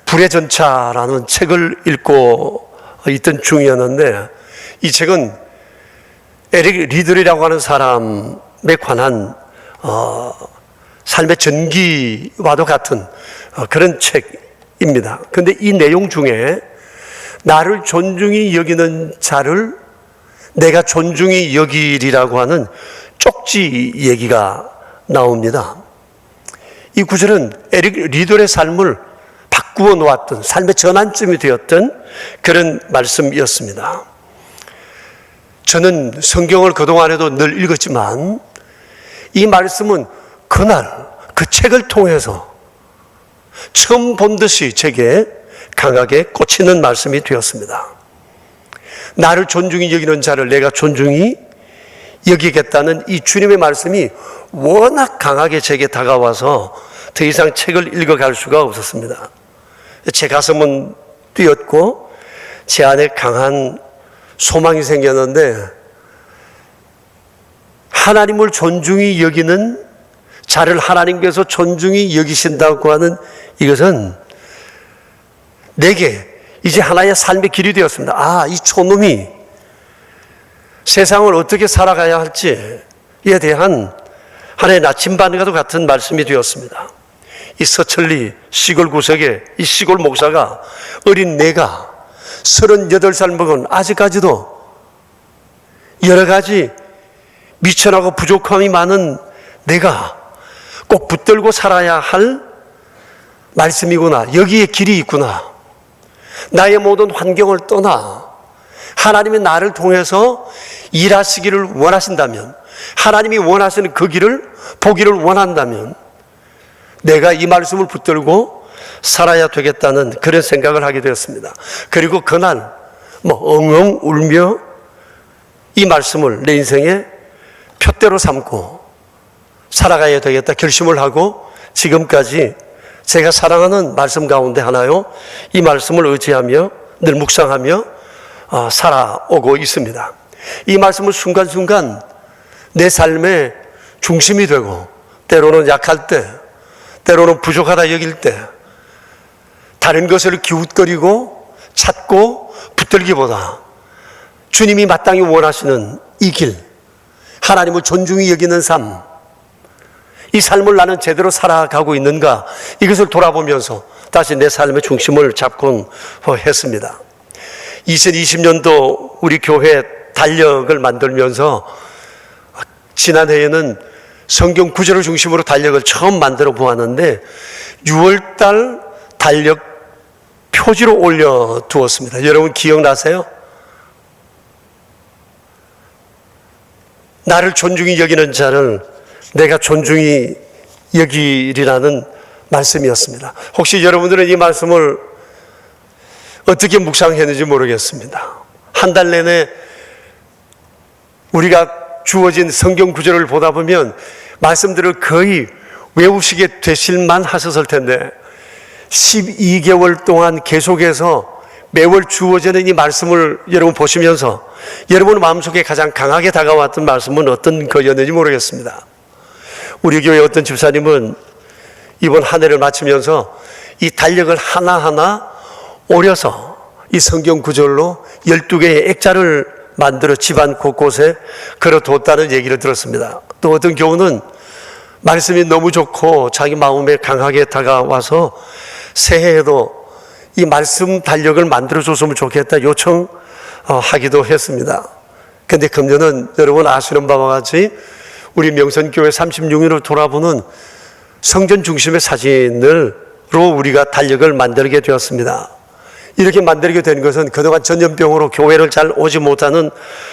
불의 전차라는 책을 읽고 있던 중이었는데, 이 책은 에릭 리들이라고 하는 사람에 관한 삶의 전기와도 같은 그런 책입니다. 그런데 이 내용 중에 나를 존중히 여기는 자를 내가 존중히 여기리라고 하는 쪽지 얘기가 나옵니다. 이 구절은 에릭 리들의 삶을 바꾸어 놓았던, 삶의 전환점이 되었던 그런 말씀이었습니다. 저는 성경을 그동안에도 늘 읽었지만 이 말씀은 그날 그 책을 통해서 처음 본 듯이 제게 강하게 꽂히는 말씀이 되었습니다. 나를 존중히 여기는 자를 내가 존중히 여기겠다는 이 주님의 말씀이 워낙 강하게 제게 다가와서 더 이상 책을 읽어갈 수가 없었습니다. 제 가슴은 뛰었고 제 안에 강한 소망이 생겼는데, 하나님을 존중히 여기는 자를 하나님께서 존중히 여기신다고 하는 이것은 내게 이제 하나의 삶의 길이 되었습니다. 아, 이 촌놈이 세상을 어떻게 살아가야 할지에 대한 하나의 나침반과도 같은 말씀이 되었습니다. 이 서천리 시골 구석에 이 시골 목사가 어린 내가 38살 먹은 아직까지도 여러 가지 미천하고 부족함이 많은 내가 꼭 붙들고 살아야 할 말씀이구나. 여기에 길이 있구나. 나의 모든 환경을 떠나 하나님이 나를 통해서 일하시기를 원하신다면, 하나님이 원하시는 그 길을 보기를 원한다면 내가 이 말씀을 붙들고 살아야 되겠다는 그런 생각을 하게 되었습니다. 그리고 그날 엉엉 울며 이 말씀을 내 인생의 표대로 삼고 살아가야 되겠다 결심을 하고, 지금까지 제가 사랑하는 말씀 가운데 하나요, 이 말씀을 의지하며 늘 묵상하며 살아오고 있습니다. 이 말씀을 순간순간 내 삶의 중심이 되고, 때로는 약할 때, 때로는 부족하다 여길 때 다른 것을 기웃거리고 찾고 붙들기보다 주님이 마땅히 원하시는 이 길, 하나님을 존중히 여기는 삶, 이 삶을 나는 제대로 살아가고 있는가, 이것을 돌아보면서 다시 내 삶의 중심을 잡곤 했습니다. 2020년도 우리 교회 달력을 만들면서 지난해에는 성경 구절을 중심으로 달력을 처음 만들어 보았는데 6월달 달력 표지로 올려두었습니다. 여러분 기억나세요? 나를 존중히 여기는 자를 내가 존중히 여기리라는 말씀이었습니다. 혹시 여러분들은 이 말씀을 어떻게 묵상했는지 모르겠습니다. 한 달 내내 우리가 주어진 성경 구절을 보다 보면 말씀들을 거의 외우시게 되실만 하셨을 텐데 12개월 동안 계속해서 매월 주어지는 이 말씀을 여러분 보시면서 여러분 마음속에 가장 강하게 다가왔던 말씀은 어떤 거였는지 모르겠습니다. 우리 교회 어떤 집사님은 이번 한 해를 마치면서 이 달력을 하나하나 오려서 이 성경 구절로 12개의 액자를 만들어 집안 곳곳에 걸어뒀다는 얘기를 들었습니다. 또 어떤 경우는 말씀이 너무 좋고 자기 마음에 강하게 다가와서 새해에도 이 말씀 달력을 만들어줬으면 좋겠다 요청하기도 했습니다. 근데 금년은 여러분 아시는 바와 같이 우리 명선교회 36년을 돌아보는 성전 중심의 사진으로 우리가 달력을 만들게 되었습니다. 이렇게 만들게 된 것은 그동안 전염병으로 교회를 잘 오지 못하는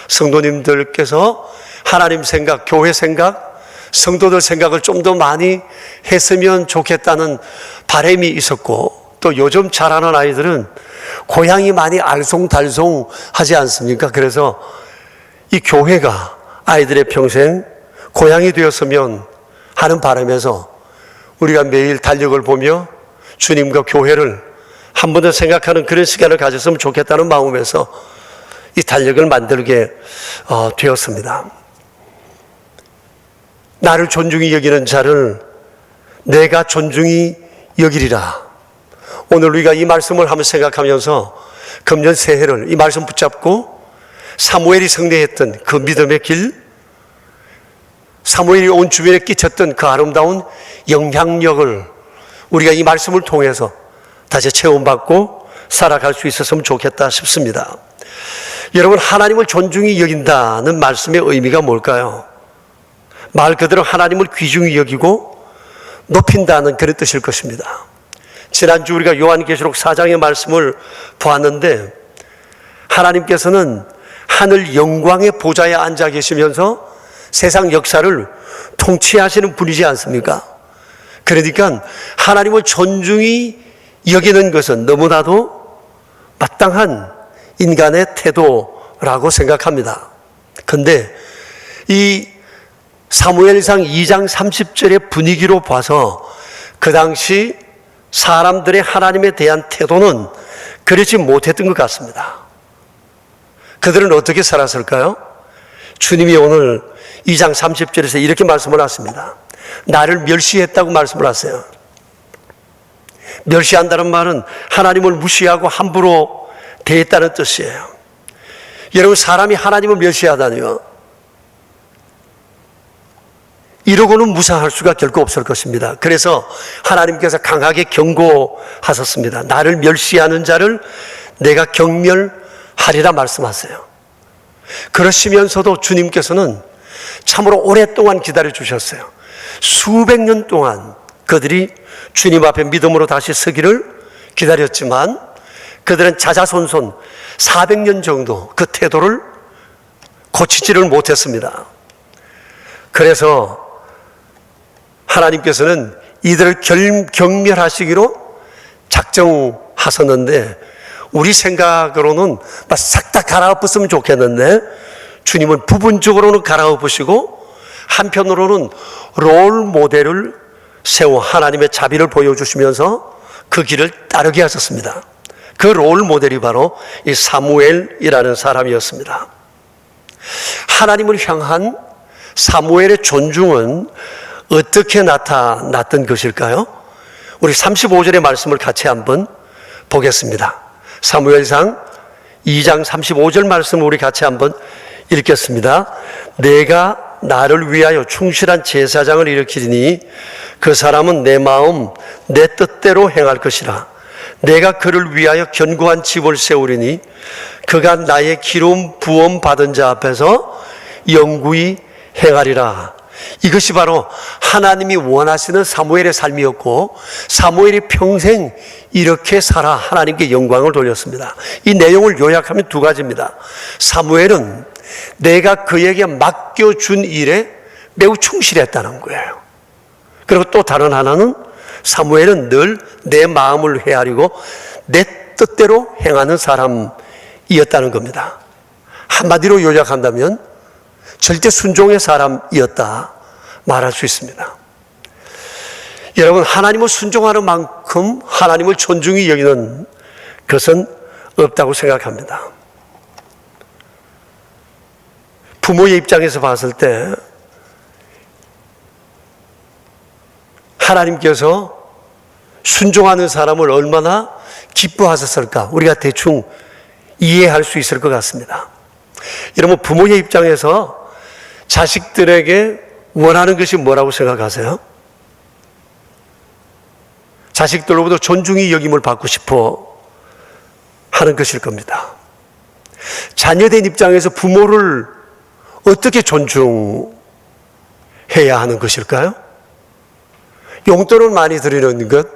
성도님들께서 하나님 생각, 교회 생각, 성도들 생각을 좀 더 많이 했으면 좋겠다는 바람이 있었고, 또 요즘 자라는 아이들은 고향이 많이 알쏭달쏭하지 않습니까? 그래서 이 교회가 아이들의 평생 고향이 되었으면 하는 바람에서 우리가 매일 달력을 보며 주님과 교회를 한 번 더 생각하는 그런 시간을 가졌으면 좋겠다는 마음에서 이 달력을 만들게 되었습니다. 나를 존중히 여기는 자를 내가 존중히 여기리라. 오늘 우리가 이 말씀을 한번 생각하면서 금년 새해를 이 말씀 붙잡고 사무엘이 성례했던 그 믿음의 길, 사무엘이 온 주변에 끼쳤던 그 아름다운 영향력을 우리가 이 말씀을 통해서 다시 체험받고 살아갈 수 있었으면 좋겠다 싶습니다. 여러분, 하나님을 존중히 여긴다는 말씀의 의미가 뭘까요? 말 그대로 하나님을 귀중히 여기고 높인다는 그런 뜻일 것입니다. 지난주 우리가 요한계시록 4장의 말씀을 보았는데 하나님께서는 하늘 영광의 보좌에 앉아 계시면서 세상 역사를 통치하시는 분이지 않습니까? 그러니까 하나님을 존중히 여기는 것은 너무나도 마땅한 인간의 태도라고 생각합니다. 그런데 이 사무엘상 2장 30절의 분위기로 봐서 그 당시 사람들의 하나님에 대한 태도는 그렇지 못했던 것 같습니다. 그들은 어떻게 살았을까요? 주님이 오늘 2장 30절에서 이렇게 말씀을 하십니다. 나를 멸시했다고 말씀을 하세요. 멸시한다는 말은 하나님을 무시하고 함부로 대했다는 뜻이에요. 여러분, 사람이 하나님을 멸시하다니요, 이러고는 무사할 수가 결코 없을 것입니다. 그래서 하나님께서 강하게 경고하셨습니다. 나를 멸시하는 자를 내가 경멸하리라 말씀하세요. 그러시면서도 주님께서는 참으로 오랫동안 기다려 주셨어요. 수백 년 동안 그들이 주님 앞에 믿음으로 다시 서기를 기다렸지만 그들은 자자손손 400년 정도 그 태도를 고치지를 못했습니다. 그래서 하나님께서는 이들을 경멸하시기로 작정하셨는데 우리 생각으로는 싹 다 갈아엎었으면 좋겠는데 주님은 부분적으로는 갈아엎으시고 한편으로는 롤 모델을 세워 하나님의 자비를 보여주시면서 그 길을 따르게 하셨습니다. 그 롤 모델이 바로 이 사무엘이라는 사람이었습니다. 하나님을 향한 사무엘의 존중은 어떻게 나타났던 것일까요? 우리 35절의 말씀을 같이 한번 보겠습니다. 사무엘상 2장 35절 말씀을 우리 같이 한번 읽겠습니다. 내가 나를 위하여 충실한 제사장을 일으키리니 그 사람은 내 마음 내 뜻대로 행할 것이라. 내가 그를 위하여 견고한 집을 세우리니 그가 나의 기름 부음 받은 자 앞에서 영구히 행하리라. 이것이 바로 하나님이 원하시는 사무엘의 삶이었고 사무엘이 평생 이렇게 살아 하나님께 영광을 돌렸습니다. 이 내용을 요약하면 두 가지입니다. 사무엘은 내가 그에게 맡겨준 일에 매우 충실했다는 거예요. 그리고 또 다른 하나는 사무엘은 늘 내 마음을 헤아리고 내 뜻대로 행하는 사람이었다는 겁니다. 한마디로 요약한다면 절대 순종의 사람이었다 말할 수 있습니다. 여러분, 하나님을 순종하는 만큼 하나님을 존중히 여기는 것은 없다고 생각합니다. 부모의 입장에서 봤을 때 하나님께서 순종하는 사람을 얼마나 기뻐하셨을까 우리가 대충 이해할 수 있을 것 같습니다. 여러분, 부모의 입장에서 자식들에게 원하는 것이 뭐라고 생각하세요? 자식들로부터 존중이 여김을 받고 싶어 하는 것일 겁니다. 자녀된 입장에서 부모를 어떻게 존중해야 하는 것일까요? 용돈을 많이 드리는 것,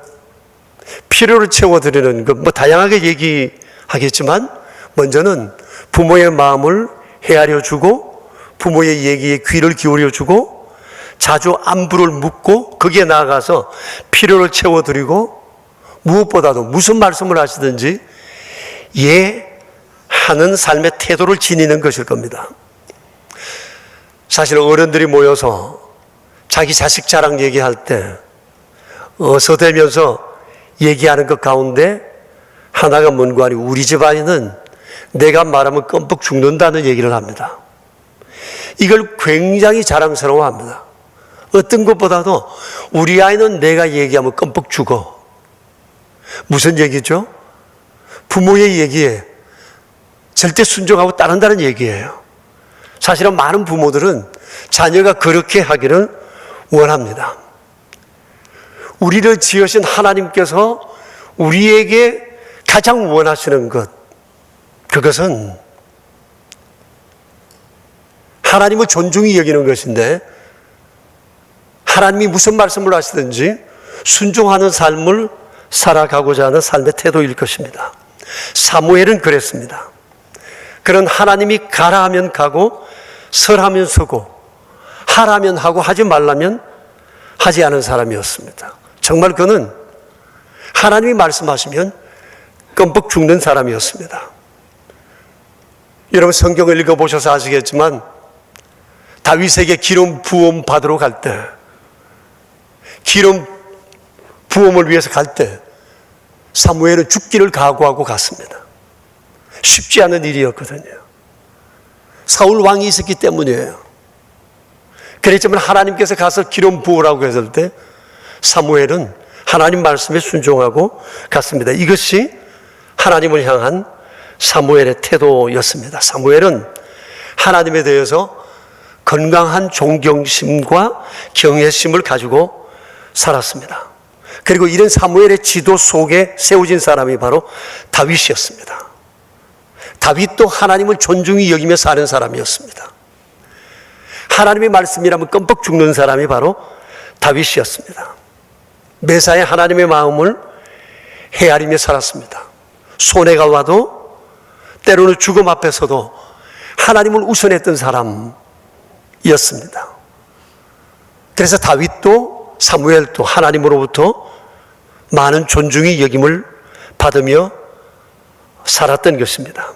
필요를 채워드리는 것, 뭐 다양하게 얘기하겠지만 먼저는 부모의 마음을 헤아려주고 부모의 얘기에 귀를 기울여주고 자주 안부를 묻고 거기에 나아가서 필요를 채워드리고 무엇보다도 무슨 말씀을 하시든지 하는 삶의 태도를 지니는 것일 겁니다. 사실 어른들이 모여서 자기 자식 자랑 얘기할 때 어서대면서 얘기하는 것 가운데 하나가 뭔가 아니고 우리 집안에는 내가 말하면 껌뻑 죽는다는 얘기를 합니다. 이걸 굉장히 자랑스러워합니다. 어떤 것보다도 우리 아이는 내가 얘기하면 껌뻑 죽어. 무슨 얘기죠? 부모의 얘기에 절대 순종하고 따른다는 얘기예요. 사실은 많은 부모들은 자녀가 그렇게 하기를 원합니다. 우리를 지으신 하나님께서 우리에게 가장 원하시는 것, 그것은 하나님을 존중히 여기는 것인데 하나님이 무슨 말씀을 하시든지 순종하는 삶을 살아가고자 하는 삶의 태도일 것입니다. 사무엘은 그랬습니다. 그런 하나님이 가라 하면 가고 설하면 서고 하라면 하고 하지 말라면 하지 않은 사람이었습니다. 정말 그는 하나님이 말씀하시면 껌뻑 죽는 사람이었습니다. 여러분 성경을 읽어보셔서 아시겠지만 다윗에게 기름 부음 받으러 갈 때, 기름 부음을 위해서 갈 때 사무엘은 죽기를 각오하고 갔습니다. 쉽지 않은 일이었거든요. 사울 왕이 있었기 때문이에요. 그랬지만 하나님께서 가서 기름 부으라고 했을 때 사무엘은 하나님 말씀에 순종하고 갔습니다. 이것이 하나님을 향한 사무엘의 태도였습니다. 사무엘은 하나님에 대해서 건강한 존경심과 경외심을 가지고 살았습니다. 그리고 이런 사무엘의 지도 속에 세워진 사람이 바로 다윗이었습니다. 다윗도 하나님을 존중히 여기며 사는 사람이었습니다. 하나님의 말씀이라면 껌뻑 죽는 사람이 바로 다윗이었습니다. 매사에 하나님의 마음을 헤아리며 살았습니다. 손해가 와도 때로는 죽음 앞에서도 하나님을 우선했던 사람이었습니다. 그래서 다윗도 사무엘도 하나님으로부터 많은 존중이 여김을 받으며 살았던 것입니다.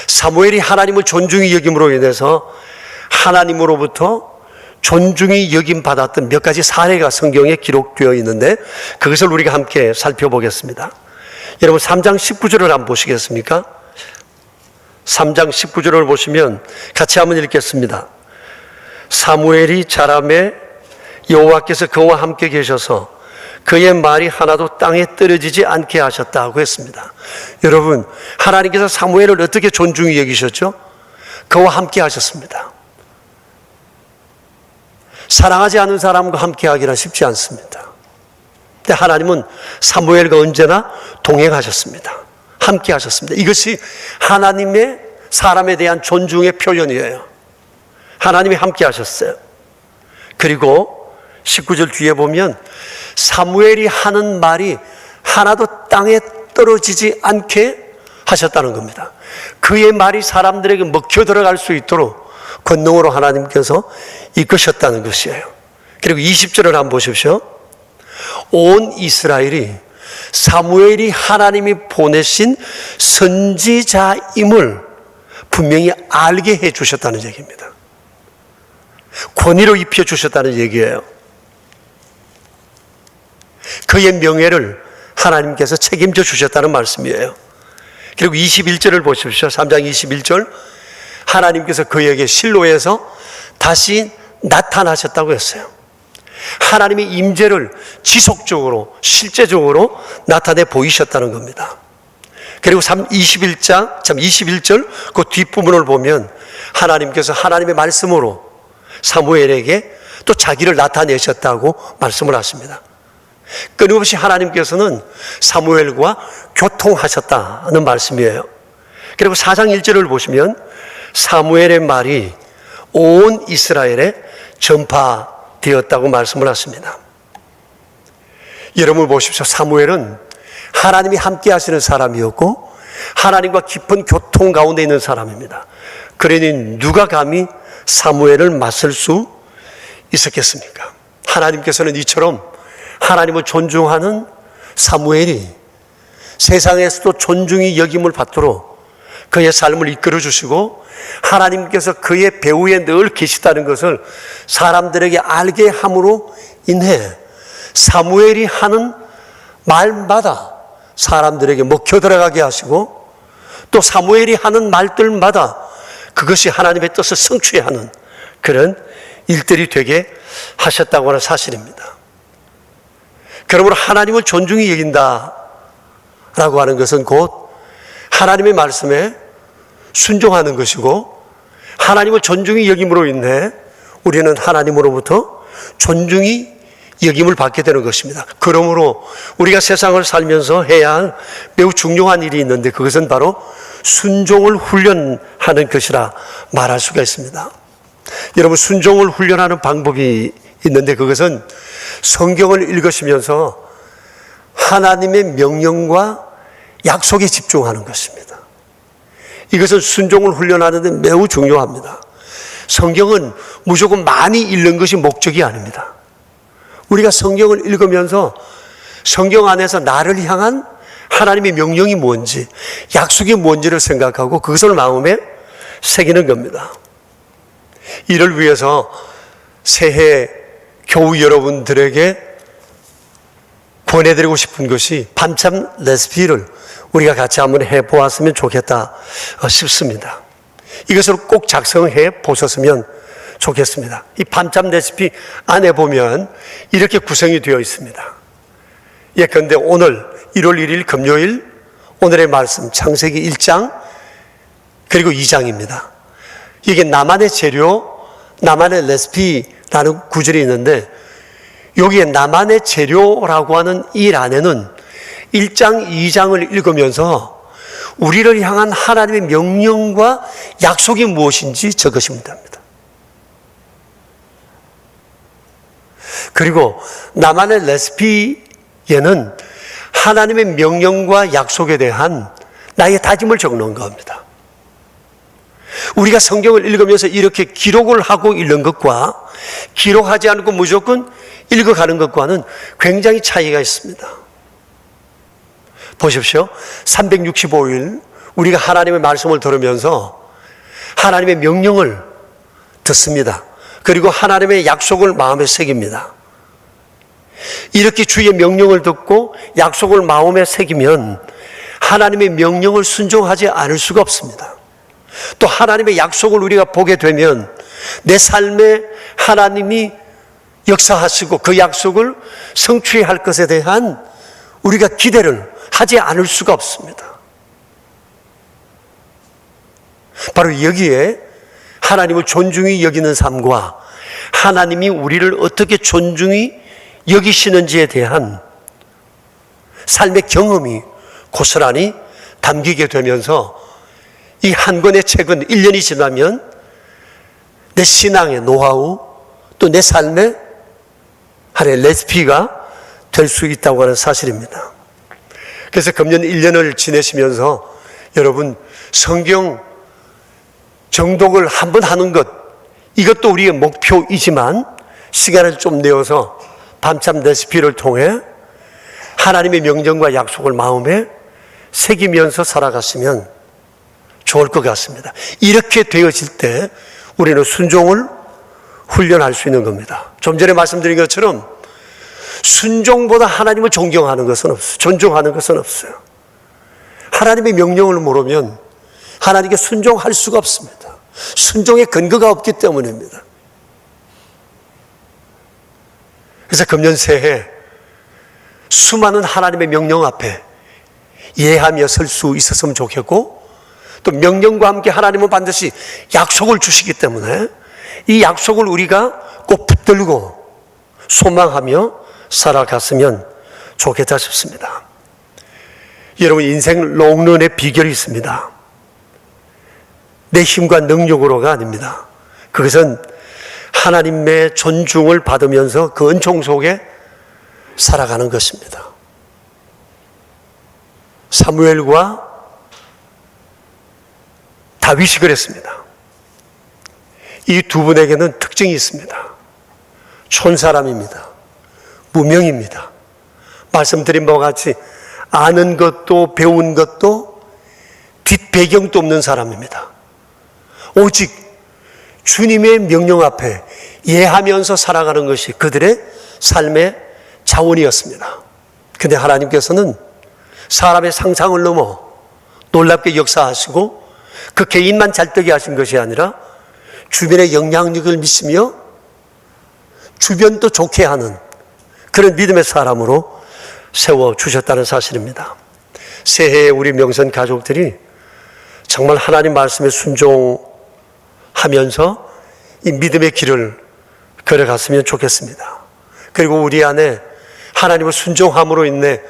사무엘이 하나님을 존중히 여김으로 인해서 하나님으로부터 존중이 여김 받았던 몇 가지 사례가 성경에 기록되어 있는데 그것을 우리가 함께 살펴보겠습니다. 여러분 3장 19절을 한번 보시겠습니까? 3장 19절을 보시면 같이 한번 읽겠습니다. 사무엘이 자라매 여호와께서 그와 함께 계셔서 그의 말이 하나도 땅에 떨어지지 않게 하셨다고 했습니다. 여러분 하나님께서 사무엘을 어떻게 존중히 여기셨죠? 그와 함께 하셨습니다. 사랑하지 않는 사람과 함께 하기는 쉽지 않습니다. 근데 하나님은 사무엘과 언제나 동행하셨습니다. 함께 하셨습니다. 이것이 하나님의 사람에 대한 존중의 표현이에요. 하나님이 함께 하셨어요. 그리고 19절 뒤에 보면 사무엘이 하는 말이 하나도 땅에 떨어지지 않게 하셨다는 겁니다. 그의 말이 사람들에게 먹혀 들어갈 수 있도록 권능으로 하나님께서 이끄셨다는 것이에요. 그리고 20절을 한번 보십시오. 온 이스라엘이 사무엘이 하나님이 보내신 선지자임을 분명히 알게 해 주셨다는 얘기입니다. 권위로 입혀 주셨다는 얘기예요. 그의 명예를 하나님께서 책임져 주셨다는 말씀이에요. 그리고 21절을 보십시오. 3장 21절 하나님께서 그에게 실로에서 다시 나타나셨다고 했어요. 하나님의 임재를 지속적으로 실제적으로 나타내 보이셨다는 겁니다. 그리고 21절 그 뒷부분을 보면 하나님께서 하나님의 말씀으로 사무엘에게 또 자기를 나타내셨다고 말씀을 하십니다. 끊임없이 하나님께서는 사무엘과 교통하셨다는 말씀이에요. 그리고 4장 1절을 보시면 사무엘의 말이 온 이스라엘에 전파되었다고 말씀을 하십니다. 여러분 보십시오. 사무엘은 하나님이 함께 하시는 사람이었고 하나님과 깊은 교통 가운데 있는 사람입니다. 그러니 누가 감히 사무엘을 맞설 수 있었겠습니까? 하나님께서는 이처럼 하나님을 존중하는 사무엘이 세상에서도 존중이 여김을 받도록 그의 삶을 이끌어 주시고 하나님께서 그의 배후에 늘 계시다는 것을 사람들에게 알게 함으로 인해 사무엘이 하는 말마다 사람들에게 먹혀 들어가게 하시고 또 사무엘이 하는 말들마다 그것이 하나님의 뜻을 성취해 하는 그런 일들이 되게 하셨다고 하는 사실입니다. 그러므로 하나님을 존중히 여긴다라고 하는 것은 곧 하나님의 말씀에 순종하는 것이고 하나님을 존중히 여김으로 인해 우리는 하나님으로부터 존중이 여김을 받게 되는 것입니다. 그러므로 우리가 세상을 살면서 해야 할 매우 중요한 일이 있는데 그것은 바로 순종을 훈련하는 것이라 말할 수가 있습니다. 여러분, 순종을 훈련하는 방법이 있는데 그것은 성경을 읽으시면서 하나님의 명령과 약속에 집중하는 것입니다. 이것은 순종을 훈련하는 데 매우 중요합니다. 성경은 무조건 많이 읽는 것이 목적이 아닙니다. 우리가 성경을 읽으면서 성경 안에서 나를 향한 하나님의 명령이 뭔지, 약속이 뭔지를 생각하고 그것을 마음에 새기는 겁니다. 이를 위해서 새해 교우 여러분들에게 권해드리고 싶은 것이 밤참 레시피를 우리가 같이 한번 해보았으면 좋겠다 싶습니다. 이것을 꼭 작성해 보셨으면 좋겠습니다. 이 밤참 레시피 안에 보면 이렇게 구성이 되어 있습니다. 예컨대 오늘 1월 1일 금요일 오늘의 말씀 창세기 1장 그리고 2장입니다. 이게 나만의 재료, 나만의 레시피라는 구절이 있는데 여기에 나만의 재료라고 하는 일 안에는 1장, 2장을 읽으면서 우리를 향한 하나님의 명령과 약속이 무엇인지 적으시면 됩니다. 그리고 나만의 레시피에는 하나님의 명령과 약속에 대한 나의 다짐을 적는 겁니다. 우리가 성경을 읽으면서 이렇게 기록을 하고 읽는 것과 기록하지 않고 무조건 읽어가는 것과는 굉장히 차이가 있습니다. 보십시오. 365일 우리가 하나님의 말씀을 들으면서 하나님의 명령을 듣습니다. 그리고 하나님의 약속을 마음에 새깁니다. 이렇게 주의 명령을 듣고 약속을 마음에 새기면 하나님의 명령을 순종하지 않을 수가 없습니다. 또 하나님의 약속을 우리가 보게 되면 내 삶에 하나님이 역사하시고 그 약속을 성취해야 할 것에 대한 우리가 기대를 하지 않을 수가 없습니다. 바로 여기에 하나님을 존중히 여기는 삶과 하나님이 우리를 어떻게 존중히 여기시는지에 대한 삶의 경험이 고스란히 담기게 되면서 이 한 권의 책은 1년이 지나면 내 신앙의 노하우 또 내 삶의 하나의 레시피가 될 수 있다고 하는 사실입니다. 그래서 금년 1년을 지내시면서 여러분 성경 정독을 한번 하는 것 이것도 우리의 목표이지만 시간을 좀 내어서 밤참 레시피를 통해 하나님의 명령과 약속을 마음에 새기면서 살아갔으면 좋을 것 같습니다. 이렇게 되어질 때 우리는 순종을 훈련할 수 있는 겁니다. 좀 전에 말씀드린 것처럼 순종보다 하나님을 존경하는 것은 없어요. 존중하는 것은 없어요. 하나님의 명령을 모르면 하나님께 순종할 수가 없습니다. 순종의 근거가 없기 때문입니다. 그래서 금년 새해 수많은 하나님의 명령 앞에 예하며 설 수 있었으면 좋겠고 또 명령과 함께 하나님은 반드시 약속을 주시기 때문에 이 약속을 우리가 꼭 붙들고 소망하며 살아갔으면 좋겠다 싶습니다. 여러분, 인생 롱런의 비결이 있습니다. 내 힘과 능력으로가 아닙니다. 그것은 하나님의 존중을 받으면서 그 은총 속에 살아가는 것입니다. 사무엘과 다윗이 그랬습니다. 이 두 분에게는 특징이 있습니다. 촌사람입니다. 무명입니다. 말씀드린 바와 같이 아는 것도 배운 것도 뒷배경도 없는 사람입니다. 오직 주님의 명령 앞에 예하면서 살아가는 것이 그들의 삶의 자원이었습니다. 그런데 하나님께서는 사람의 상상을 넘어 놀랍게 역사하시고 그 개인만 잘되게 하신 것이 아니라 주변의 영향력을 미치며 주변도 좋게 하는 그런 믿음의 사람으로 세워주셨다는 사실입니다. 새해에 우리 명선 가족들이 정말 하나님 말씀에 순종하면서 이 믿음의 길을 걸어갔으면 좋겠습니다. 그리고 우리 안에 하나님을 순종함으로 인해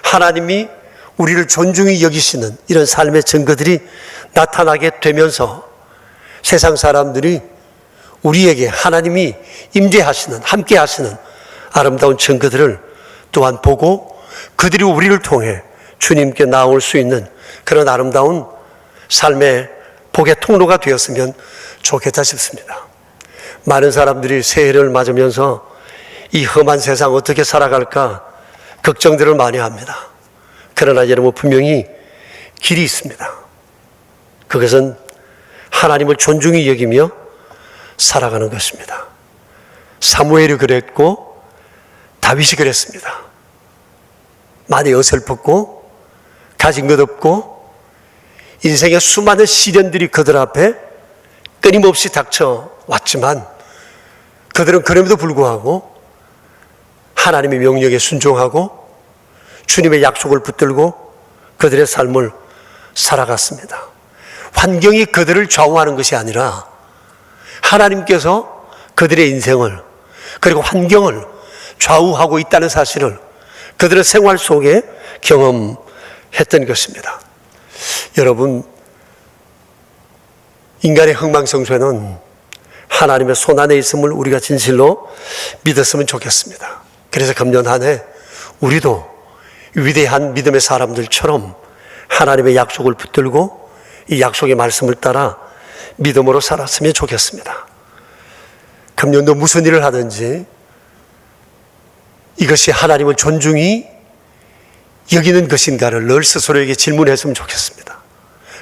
하나님이 우리를 존중히 여기시는 이런 삶의 증거들이 나타나게 되면서 세상 사람들이 우리에게 하나님이 임재하시는, 함께 하시는 아름다운 증거들을 또한 보고 그들이 우리를 통해 주님께 나올 수 있는 그런 아름다운 삶의 복의 통로가 되었으면 좋겠다 싶습니다. 많은 사람들이 새해를 맞으면서 이 험한 세상 어떻게 살아갈까 걱정들을 많이 합니다. 그러나 여러분, 분명히 길이 있습니다. 그것은 하나님을 존중히 여기며 살아가는 것입니다. 사무엘이 그랬고 다윗이 그랬습니다. 많이 어설펐고 가진 것 없고 인생의 수많은 시련들이 그들 앞에 끊임없이 닥쳐왔지만 그들은 그럼에도 불구하고 하나님의 명령에 순종하고 주님의 약속을 붙들고 그들의 삶을 살아갔습니다. 환경이 그들을 좌우하는 것이 아니라 하나님께서 그들의 인생을 그리고 환경을 좌우하고 있다는 사실을 그들의 생활 속에 경험했던 것입니다. 여러분, 인간의 흥망성쇠는 하나님의 손 안에 있음을 우리가 진실로 믿었으면 좋겠습니다. 그래서 금년 한 해 우리도 위대한 믿음의 사람들처럼 하나님의 약속을 붙들고 이 약속의 말씀을 따라 믿음으로 살았으면 좋겠습니다. 금년도 무슨 일을 하든지 이것이 하나님을 존중히 여기는 것인가를 늘 스스로에게 질문했으면 좋겠습니다.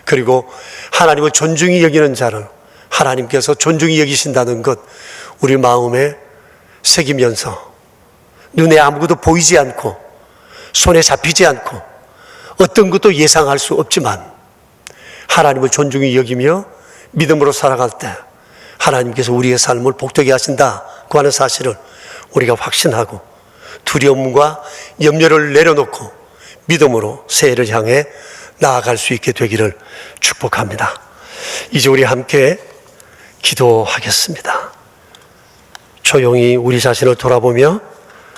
그리고 하나님을 존중히 여기는 자를 하나님께서 존중히 여기신다는 것 우리 마음에 새기면서 눈에 아무것도 보이지 않고 손에 잡히지 않고 어떤 것도 예상할 수 없지만 하나님을 존중히 여기며 믿음으로 살아갈 때 하나님께서 우리의 삶을 복되게 하신다고 하는 사실을 우리가 확신하고 두려움과 염려를 내려놓고 믿음으로 새해를 향해 나아갈 수 있게 되기를 축복합니다. 이제 우리 함께 기도하겠습니다. 조용히 우리 자신을 돌아보며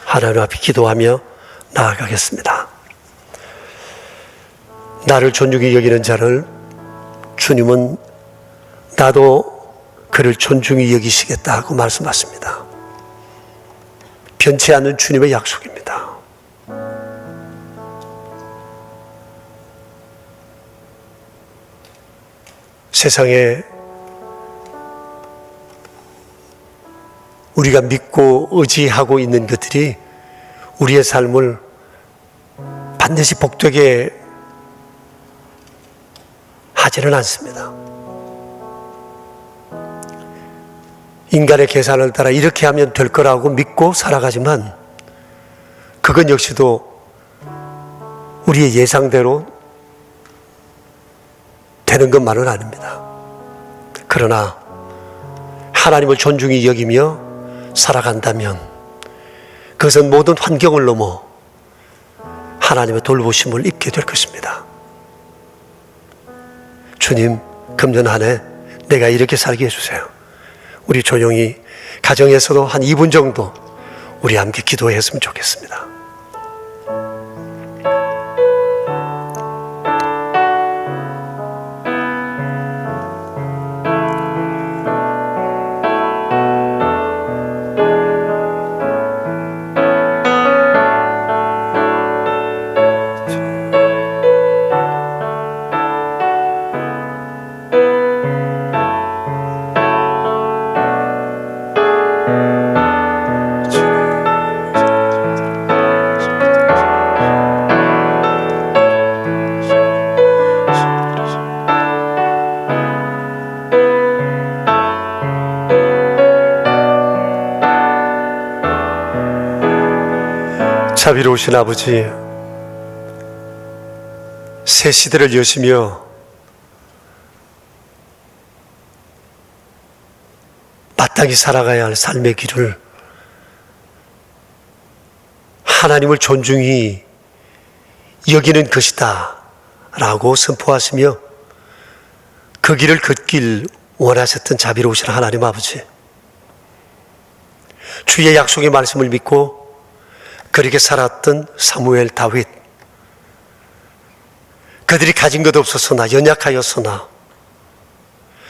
하나님 앞에 기도하며 나아가겠습니다. 나를 존중히 여기는 자를 주님은 나도 그를 존중히 여기시겠다 하고 말씀하십니다. 변치 않는 주님의 약속입니다. 세상에 우리가 믿고 의지하고 있는 것들이 우리의 삶을 반드시 복되게 하지는 않습니다. 인간의 계산을 따라 이렇게 하면 될 거라고 믿고 살아가지만 그건 역시도 우리의 예상대로 되는 것만은 아닙니다. 그러나 하나님을 존중히 여기며 살아간다면 그것은 모든 환경을 넘어 하나님의 돌보심을 입게 될 것입니다. 주님, 금년 한 해 내가 이렇게 살게 해주세요. 우리 조용히 가정에서도 한 2분 정도 우리 함께 기도했으면 좋겠습니다. 자비로우신 아버지, 새 시대를 여시며 마땅히 살아가야 할 삶의 길을 하나님을 존중히 여기는 것이다 라고 선포하시며 그 길을 걷길 원하셨던 자비로우신 하나님 아버지, 주의 약속의 말씀을 믿고 그렇게 살았던 사무엘, 다윗, 그들이 가진 것 없었으나, 연약하였으나,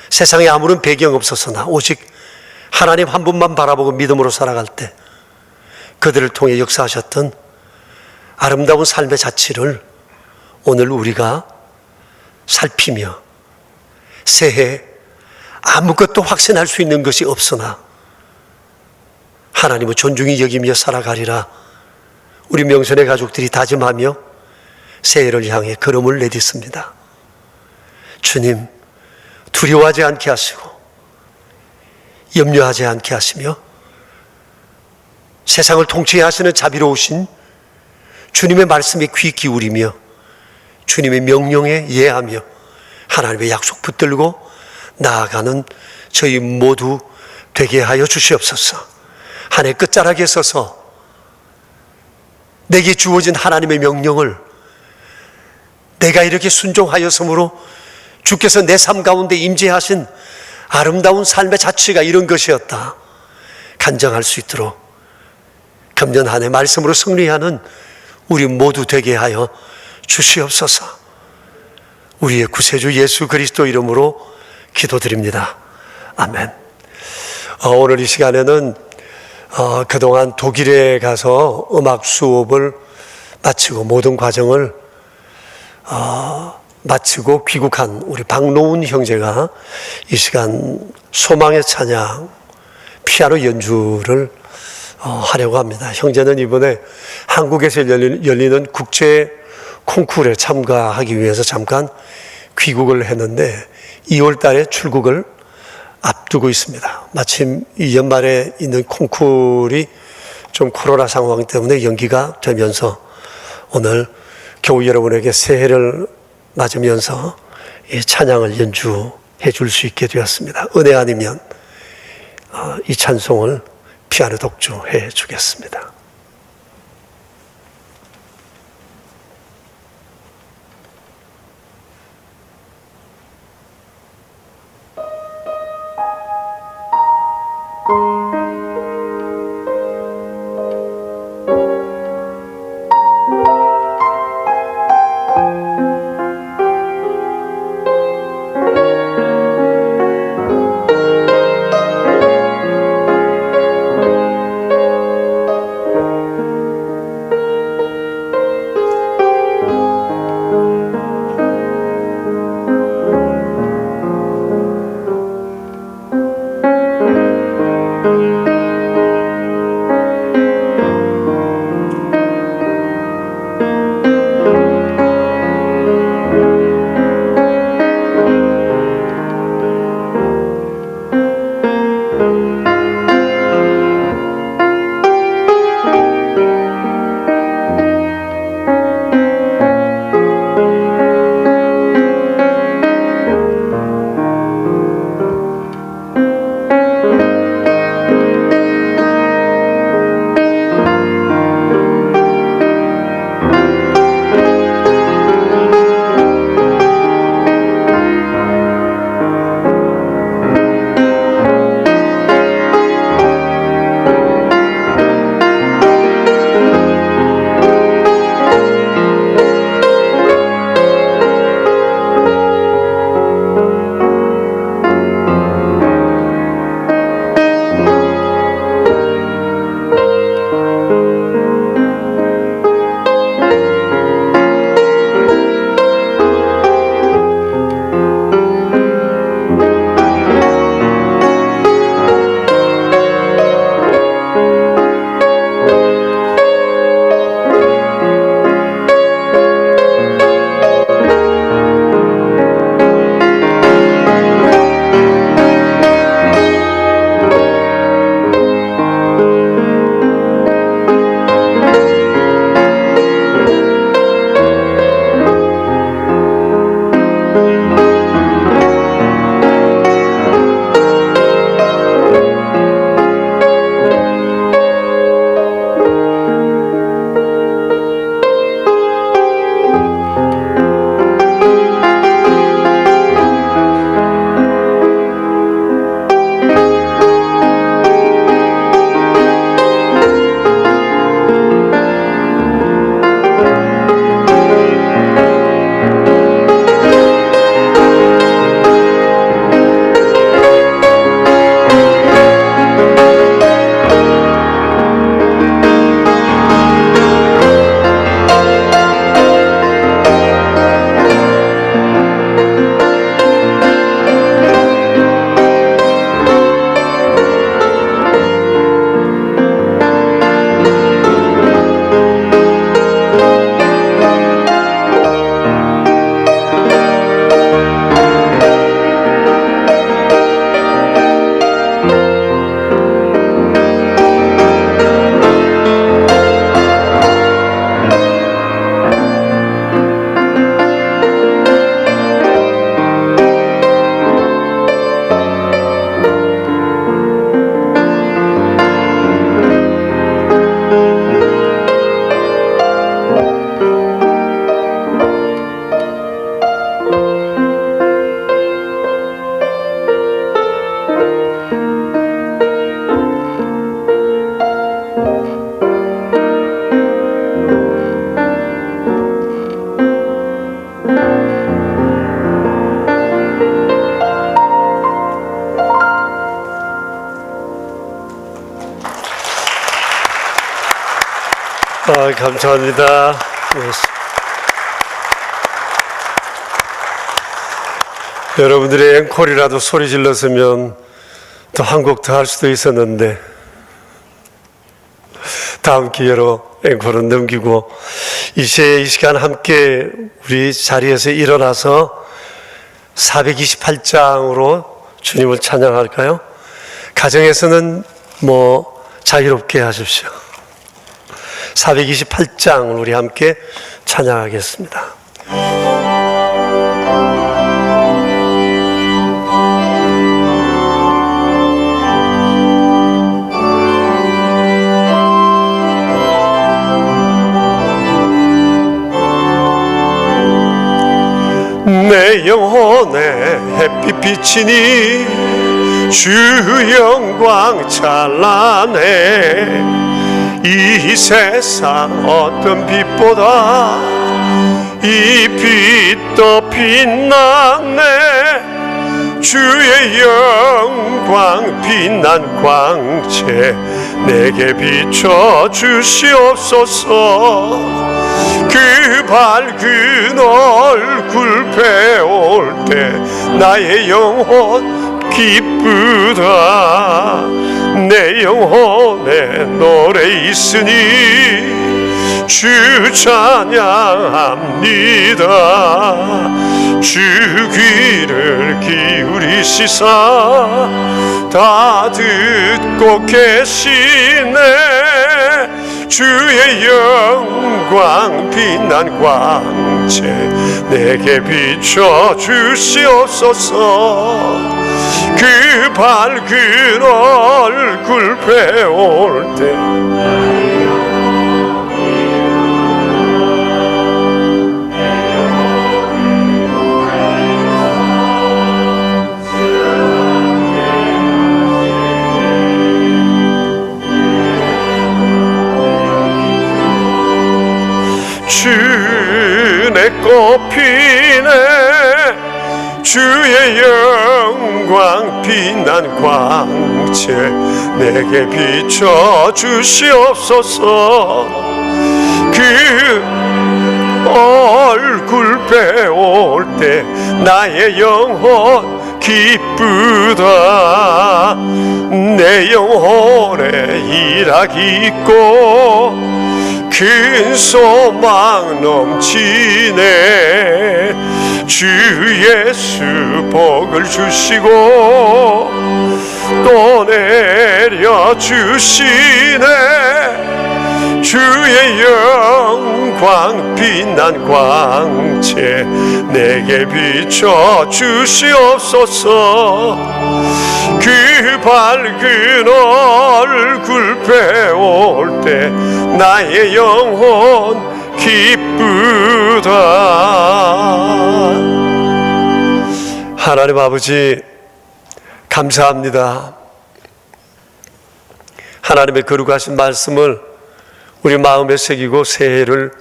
세상에 아무런 배경 없었으나 오직 하나님 한 분만 바라보고 믿음으로 살아갈 때 그들을 통해 역사하셨던 아름다운 삶의 자취를 오늘 우리가 살피며 새해 아무것도 확신할 수 있는 것이 없으나 하나님을 존중히 여기며 살아가리라 우리 명선의 가족들이 다짐하며 새해를 향해 걸음을 내딛습니다. 주님, 두려워하지 않게 하시고 염려하지 않게 하시며 세상을 통치해 하시는 자비로우신 주님의 말씀에 귀 기울이며 주님의 명령에 예하며 하나님의 약속 붙들고 나아가는 저희 모두 되게 하여 주시옵소서. 한 해 끝자락에 서서 내게 주어진 하나님의 명령을 내가 이렇게 순종하였으므로 주께서 내 삶 가운데 임재하신 아름다운 삶의 자취가 이런 것이었다 간증할 수 있도록 금년 한 해 말씀으로 승리하는 우리 모두 되게 하여 주시옵소서. 우리의 구세주 예수 그리스도 이름으로 기도드립니다. 아멘. 오늘 이 시간에는 그동안 독일에 가서 음악 수업을 마치고 모든 과정을 마치고 귀국한 우리 박노훈 형제가 이 시간 소망의 찬양 피아노 연주를 하려고 합니다. 형제는 이번에 한국에서 열리는 국제 콩쿠르에 참가하기 위해서 잠깐 귀국을 했는데 2월 달에 출국을 앞두고 있습니다. 마침 이 연말에 있는 콩쿠르이 좀 코로나 상황 때문에 연기가 되면서 오늘 교우 여러분에게 새해를 맞으면서 이 찬양을 연주해 줄 수 있게 되었습니다. 은혜 아니면 이 찬송을 피아노 독주해 주겠습니다. 감사합니다. 여러분들의 앵콜이라도 소리 질렀으면 또 한 곡 더 할 수도 있었는데 다음 기회로 앵콜은 넘기고 이 시간 함께 우리 자리에서 일어나서 428장으로 주님을 찬양할까요? 가정에서는 자유롭게 하십시오. 428장을 우리 함께 찬양하겠습니다. 내 영혼에 햇빛 비치니 주 영광 찬란해. 이 세상 어떤 빛보다 이 빛도 빛나네. 주의 영광 빛난 광채 내게 비춰 주시옵소서. 그 밝은 얼굴 배울 때 나의 영혼 기쁘다. 내 영혼에 노래 있으니 주 찬양합니다. 주 귀를 기울이시사 다 듣고 계시네. 주의 영광 빛난 광채 내게 비춰 주시옵소서. 그 밝은 얼굴 배울 때 주내 꽃피네. 주의 영광 빛난 광채 내게 비춰 주시옵소서. 그 얼굴 배울 때 나의 영혼 기쁘다. 내 영혼에 일하기 있고 큰 소망 넘치네. 주 예수 복을 주시고 또 내려주시네. 주의 영광 빛난 광채 내게 비춰 주시옵소서. 그 밝은 얼굴 배울 때 나의 영혼 기쁘다. 하나님 아버지 감사합니다. 하나님의 거룩하신 말씀을 우리 마음에 새기고 새해를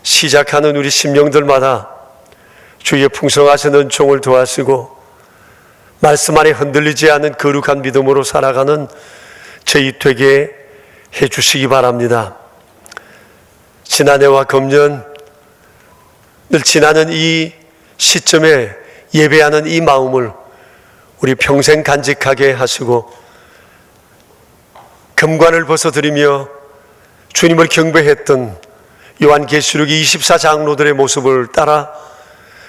시작하는 우리 심령들마다 주의 풍성하신 은총을 도하시고 말씀 안에 흔들리지 않는 거룩한 믿음으로 살아가는 저희 되게 해주시기 바랍니다. 지난해와 금년 늘 지나는 이 시점에 예배하는 이 마음을 우리 평생 간직하게 하시고 금관을 벗어드리며 주님을 경배했던 요한계시록 24장로들의 모습을 따라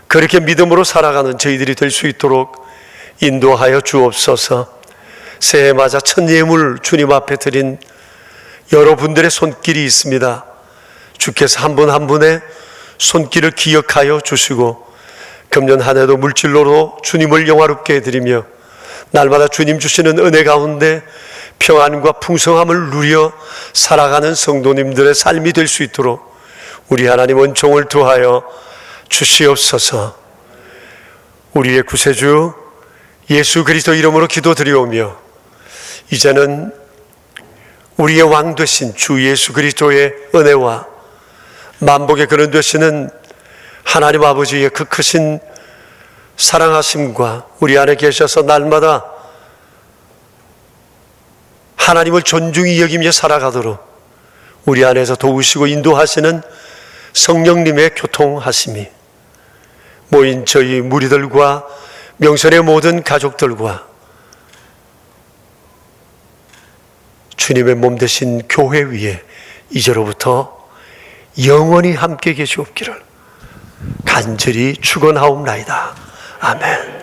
그렇게 믿음으로 살아가는 저희들이 될 수 있도록 인도하여 주옵소서. 새해 맞아 첫 예물 주님 앞에 드린 여러분들의 손길이 있습니다. 주께서 한 분 한 분의 손길을 기억하여 주시고 금년 한 해도 물질로도 주님을 영화롭게 해드리며 날마다 주님 주시는 은혜 가운데 평안과 풍성함을 누려 살아가는 성도님들의 삶이 될 수 있도록 우리 하나님 은총을 더하여 주시옵소서. 우리의 구세주 예수 그리스도 이름으로 기도드리오며 이제는 우리의 왕 되신 주 예수 그리스도의 은혜와 만복의 근원 되시는 하나님 아버지의 그 크신 사랑하심과 우리 안에 계셔서 날마다 하나님을 존중히 여기며 살아가도록 우리 안에서 도우시고 인도하시는 성령님의 교통하심이 모인 저희 무리들과 명선의 모든 가족들과 주님의 몸 되신 교회 위에 이제로부터 영원히 함께 계시옵기를 간절히 축원하옵나이다. 아멘.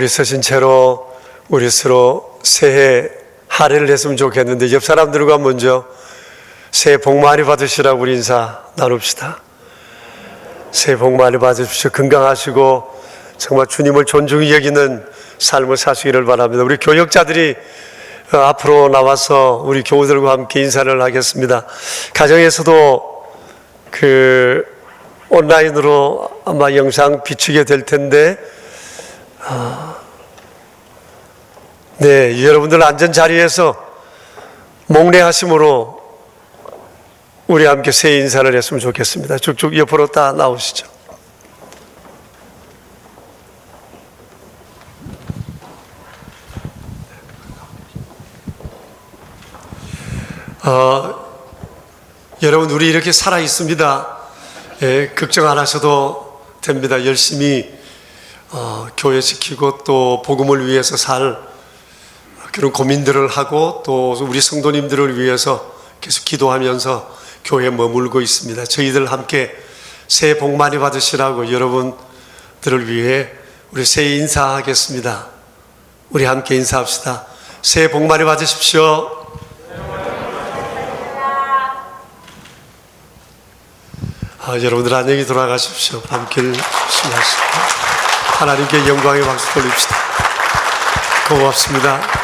우리 서신 채로 우리 서로 새해 할애를 했으면 좋겠는데 옆 사람들과 먼저 새해 복 많이 받으시라고 우리 인사 나눕시다. 새해 복 많이 받으십시오. 건강하시고 정말 주님을 존중히 여기는 삶을 사시기를 바랍니다. 우리 교역자들이 앞으로 나와서 우리 교우들과 함께 인사를 하겠습니다. 가정에서도 온라인으로 아마 영상 비추게 될 텐데 네, 여러분들 안전 자리에서 몽례하심으로 우리 함께 새해 인사를 했으면 좋겠습니다. 쭉쭉 옆으로 다 나오시죠. 여러분 우리 이렇게 살아 있습니다. 예, 걱정 안 하셔도 됩니다. 열심히 교회 지키고 또 복음을 위해서 살 그런 고민들을 하고 또 우리 성도님들을 위해서 계속 기도하면서 교회에 머물고 있습니다. 저희들 함께 새해 복 많이 받으시라고 여러분들을 위해 우리 새해 인사하겠습니다. 우리 함께 인사합시다. 새해 복 많이 받으십시오. 여러분들 안녕히 돌아가십시오. 밤길 조심하시고 하나님께 영광의 박수 돌립시다. 고맙습니다.